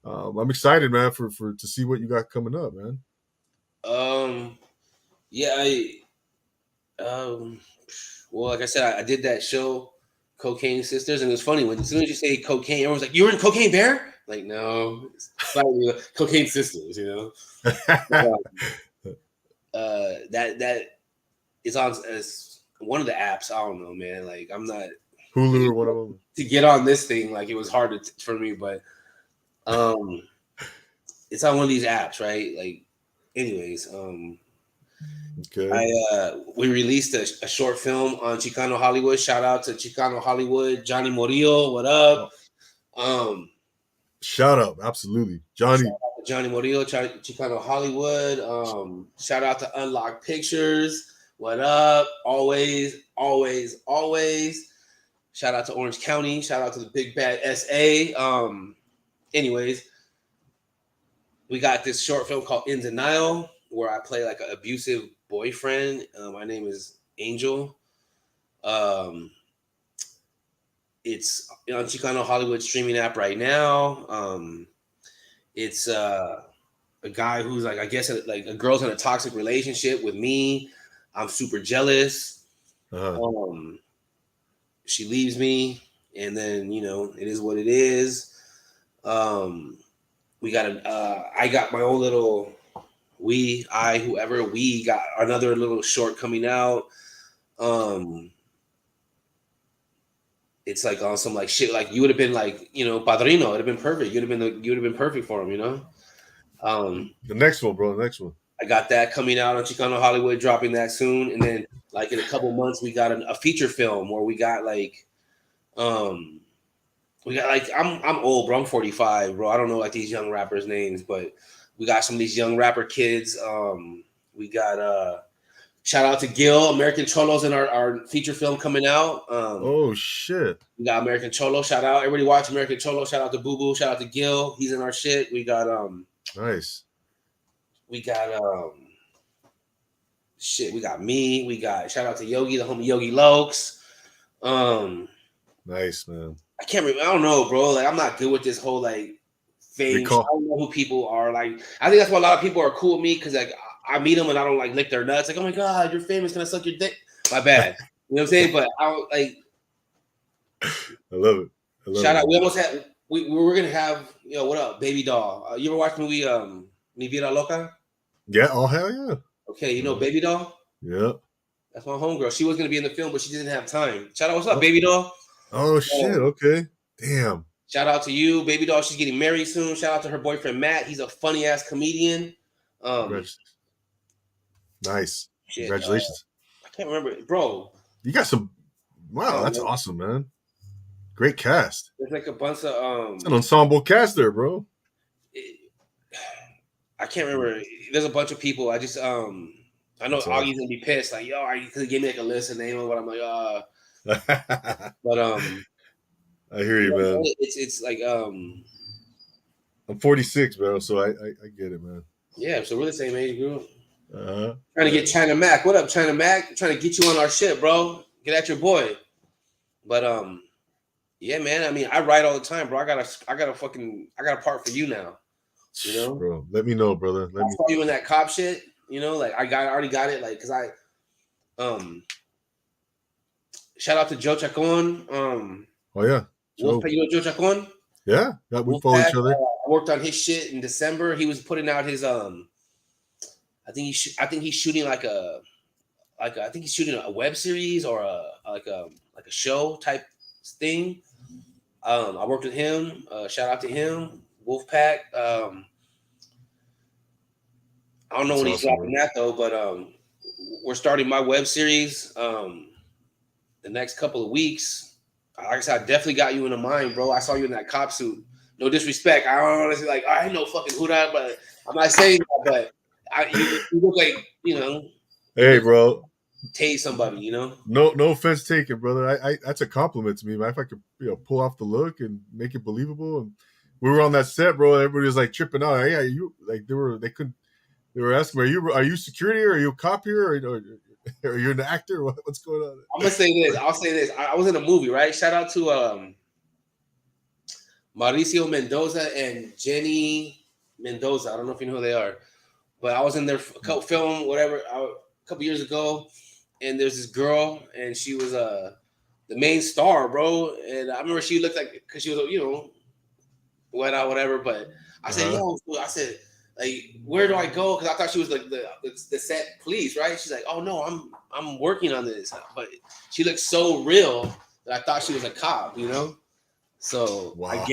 I'm excited, man, for to see what you got coming up, man. yeah, well, like I said, I did that show, Cocaine Sisters, and it was funny when as soon as you say cocaine, everyone's like, "You were in Cocaine Bear?" Like, no, it's slightly Cocaine Sisters, you know. That is on as one of the apps. I don't know, man. Like, I'm not Hulu or one of them. to get on this thing. Like, it was hard for me, but it's on one of these apps, right? Like, anyways, okay. we released a short film on Chicano Hollywood. Shout out to Chicano Hollywood, Johnny Murillo. What up? Shout out, absolutely, Johnny. Shout out to Johnny Murillo, Chicano Hollywood. Shout out to Unlock Pictures. What up? Always, always, always. Shout out to Orange County. Shout out to the Big Bad SA. Anyways, we got this short film called In Denial, where I play like an abusive boyfriend. My name is Angel. It's on Chicano Hollywood streaming app right now. It's a guy who's like, I guess, like a girl's in a toxic relationship with me. I'm super jealous. She leaves me, and then, you know, it is what it is. We got I got my own little, we got another little short coming out. It's like on some like shit, like you would have been like, you know, Padrino. It'd have been perfect. You'd have been perfect for him, you know. The next one, bro. The next one. I got that coming out on Chicano Hollywood, dropping that soon, and then like in a couple months we got a feature film where we got like, I'm old, bro. I'm 45, bro. I don't know like these young rappers' names, but we got some of these young rapper kids. We got shout out to Gil, American Cholos, in our feature film coming out. Oh shit. We got American Cholo. Shout out. Everybody watch American Cholo. Shout out to Boo Boo. Shout out to Gil. He's in our shit. We got nice. We got shit. We got me. We got shout out to Yogi, the homie Yogi Lokes. Nice, man. I can't remember. I don't know, bro. Like, I'm not good with this whole like fame. I don't know who people are. Like, I think that's why a lot of people are cool with me, because like I meet them and I don't like lick their nuts. Like, oh my god, you're famous. Can I suck your dick? My bad. You know what I'm saying? But I don't like. I love it. Shout out. We almost had. We were gonna have. You know, what up, Baby Doll? You ever watch the movie Mi Vida Loca? Yeah. Oh hell yeah. Okay, you know Baby Doll. Yeah. That's my homegirl. She was gonna be in the film, but she didn't have time. Shout out. What's up, Baby Doll? Oh shit. Okay. Damn. Shout out to you, Baby Doll. She's getting married soon. Shout out to her boyfriend Matt. He's a funny ass comedian. Nice. Shit, congratulations. I can't remember, bro. You got some. Wow, that's awesome, man. Great cast. There's like a bunch of it's an ensemble cast there, bro. I can't remember. There's a bunch of people. I just I know Augie's gonna be pissed. Like, yo, because he gave me like a list of names, but I'm like, but I hear you, man. It's like I'm 46, bro, so I get it, man. Yeah, so we're the same age group. Trying to get China Mac. What up, China Mac? Trying to get you on our shit, bro. Get at your boy. But yeah, man. I mean, I write all the time, bro. I got a part for you now. You know, bro. Let me know, brother. I saw you in that cop shit. You know, like I already got it. Like, cause I shout out to Joe Chacon. Oh yeah, Joe. You know Joe Chacon? Yeah, we follow each other. I worked on his shit in December. He was putting out his I think he's shooting I think he's shooting a web series or a show type thing. I worked with him. Shout out to him, Wolfpack. I don't know That's when he's awesome, dropping bro. that though, but we're starting my web series the next couple of weeks. Like I said, I definitely got you in the mind, bro. I saw you in that cop suit. No disrespect. I don't want to say like I ain't no fucking who that, but I'm not saying that, but you look like you Hey, look bro. tase somebody, you know. No offense taken, brother. I that's a compliment to me, man. If I could, pull off the look and make it believable, and we were on that set, bro. Everybody was like tripping out. Hey, you like they were asking me, are you security or are you a cop here or are you an actor? What's going on? I'm gonna say this. I'll say this. I was in a movie, right? Shout out to Mauricio Mendoza and Jenny Mendoza. I don't know if you know who they are, but I was in their film, whatever, a couple years ago, and there's this girl, and she was the main star, bro. And I remember she looked like because she was wet out, whatever. But I said, Uh-huh. yo, I said, like, where do I go? Because I thought she was like the set police, right? She's like, oh no, I'm working on this, but she looked so real that I thought she was a cop, you know. So Wow. I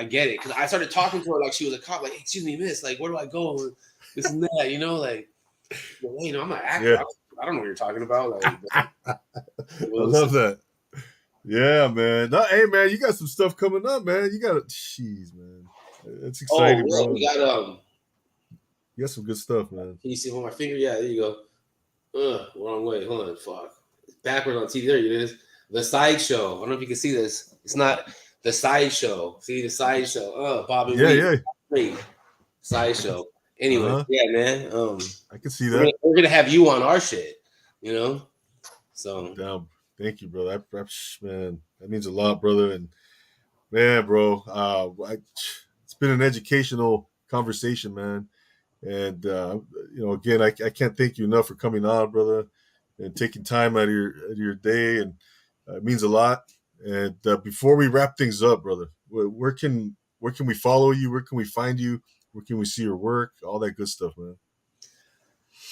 get it, because I started talking to her like she was a cop, like, excuse me, miss, like, where do I go? This and that, you know, like, well, I'm an actor. Yeah. I don't know what you're talking about, like, I well, love that. Yeah, man. No, hey, man, you got some stuff coming up, man. You got to, jeez, man. It's oh exciting, yeah, bro. we got You got some good stuff, man. can you see on my finger? Yeah, there you go. Wrong way. Hold on. Fuck. It's backwards on TV. There it is. The sideshow. I don't know if you can see this. It's not the sideshow. See the sideshow. Bob and Yeah, Weave. yeah. Great sideshow. Anyway, Uh-huh. yeah, man. I can see that. We're gonna have you on our shit. You know. So Damn. Thank you, brother. Man, that means a lot, brother. And man, bro, it's been an educational conversation, man. And again, I can't thank you enough for coming on, brother, and taking time out of your day, and it means a lot. And before we wrap things up, brother, where can we follow you? Where can we find you? Where can we see your work? All that good stuff, man.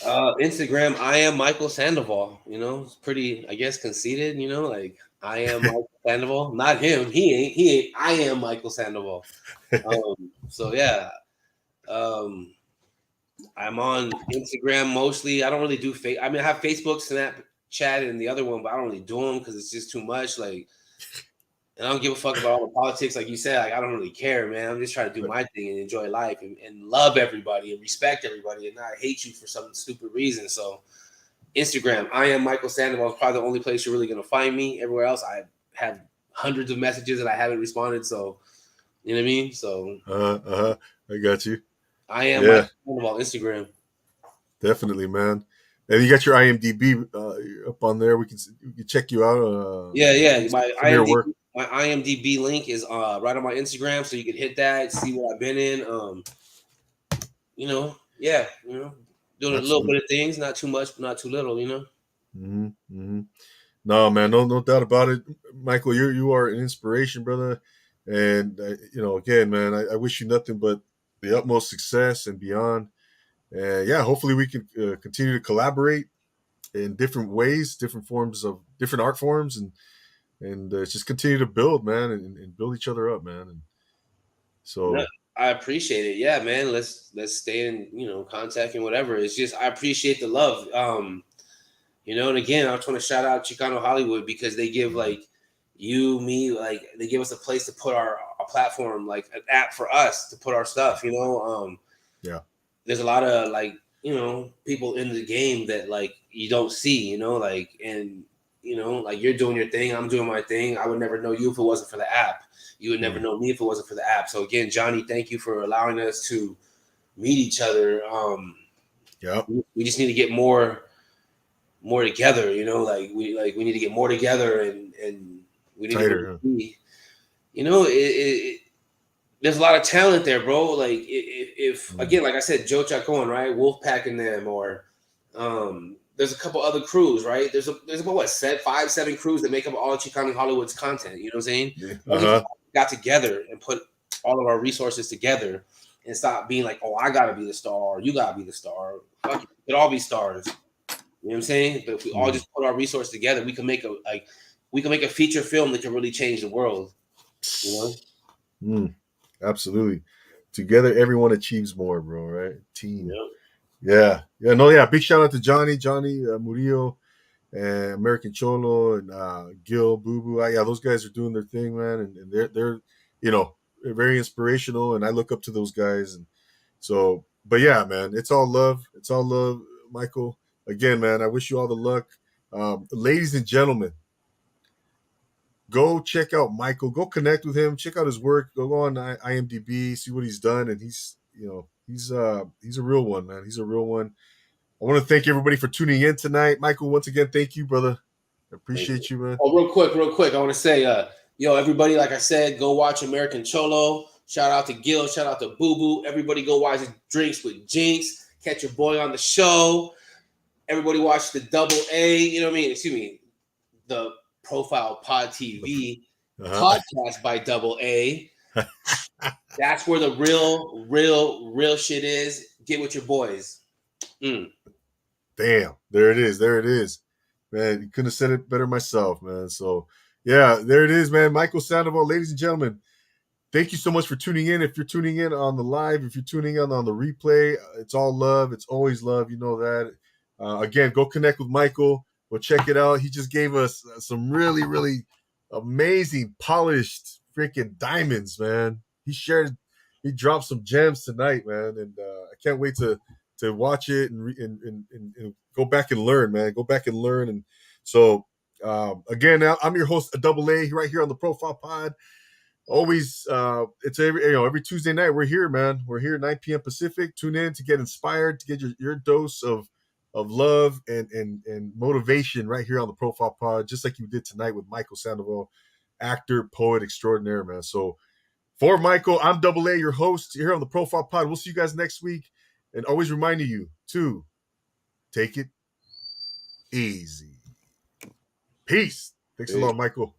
Instagram, I am Michael Sandoval. You know, it's pretty, I guess, conceited. You know, like I am Michael Sandoval, not him. He ain't. He ain't. I am Michael Sandoval. So yeah, um, I'm on Instagram mostly. I don't really do I mean, I have Facebook, Snapchat, and the other one, but I don't really do them because it's just too much. Like, and I don't give a fuck about all the politics, like you said. Like, I don't really care, man. I'm just trying to do my thing and enjoy life and love everybody and respect everybody and not hate you for some stupid reason. So, Instagram, I am Michael Sandoval. Is probably the only place you're really gonna find me. Everywhere else, I have hundreds of messages that I haven't responded. So, you know what I mean. So, I got you. I am Yeah, Michael Sandoval. Instagram. definitely, man. And you got your IMDb up on there. We can check you out. Yeah, yeah. Some of your work. My IMDb link is right on my Instagram, so you can hit that, see what I've been in. Yeah, doing a little bit Absolutely. of things, not too much, but not too little. Hmm. Hmm. No, man, no doubt about it, Michael. You are an inspiration, brother. And again, man, I wish you nothing but the utmost success and beyond. And yeah, hopefully we can continue to collaborate in different ways, different forms of different art forms, and just continue to build, man, and build each other up, man. And No, so, I appreciate it. Yeah, man. Let's stay in contact and whatever. It's just I appreciate the love. And again, I just want to shout out Chicano Hollywood because they give like you, me, like they give us a place to put a platform, like an app for us to put our stuff. yeah, There's a lot of like people in the game that like you don't see, like and like you're doing your thing, I'm doing my thing. I would never know you if it wasn't for the app. You would never mm, know me if it wasn't for the app. So again, Johnny, thank you for allowing us to meet each other. yeah, We just need to get more together, like we need to get more together and we need to really tighter. Huh? be, there's a lot of talent there, bro. Like if Mm, again, like I said, Joe Chacon, right, Wolfpack and them, or there's a couple other crews, right? There's about what 7 crews that make up all of Chicano Hollywood's content. You know what I'm saying? yeah. What if we got together and put all of our resources together and stop being like, oh, I gotta be the star, you gotta be the star. Fuck it. We could all be stars. You know what I'm saying? But if we all just put our resources together, we can make a feature film that can really change the world. You know? Absolutely. Together, everyone achieves more, bro. Right? Team. Yeah. Yeah. Big shout out to Johnny Murillo, and American Cholo, and Gil Boo Boo. Yeah, those guys are doing their thing, man, and they're very inspirational, and I look up to those guys, and so. But yeah, man, it's all love. It's all love, Michael. Again, man, I wish you all the luck, ladies and gentlemen. Go check out Michael. Go connect with him. Check out his work. Go on IMDb, see what he's done, and he's a real one, man. He's a real one. I want to thank everybody for tuning in tonight. Michael, once again, thank you, brother. I appreciate you, man. Oh, real quick. I want to say, everybody, like I said, go watch American Cholo. Shout out to Gil. Shout out to Boo Boo. Everybody go watch Drinks with Jinx. Catch your boy on the show. Everybody watch the Double A. You know what I mean? Excuse me. The Profile Pod TV podcast by Double A. That's where the real shit is. Get with your boys. Damn, there it is, man. You couldn't have said it better myself, man. So yeah, there it is, man. Michael Sandoval, ladies and gentlemen, thank you so much for tuning in. If you're tuning in on the live, if you're tuning in on the replay, it's all love. It's always love. You know that. Again, go connect with Michael. Go check it out. He just gave us some really, really amazing, polished freaking diamonds, man. He dropped some gems tonight, man, and I can't wait to watch it and go back and learn, man. Go back and learn. And so, again, I'm your host, Double A, right here on the Profile Pod. Always, it's every Tuesday night we're here, man. We're here 9 p.m. Pacific. Tune in to get inspired, to get your dose of love and motivation right here on the Profile Pod, just like you did tonight with Michael Sandoval, actor, poet extraordinaire, man. So for Michael, I'm Double A, your host here on the Profile Pod. We'll see you guys next week. And always reminding you to take it easy. Peace. Thanks a lot, Michael.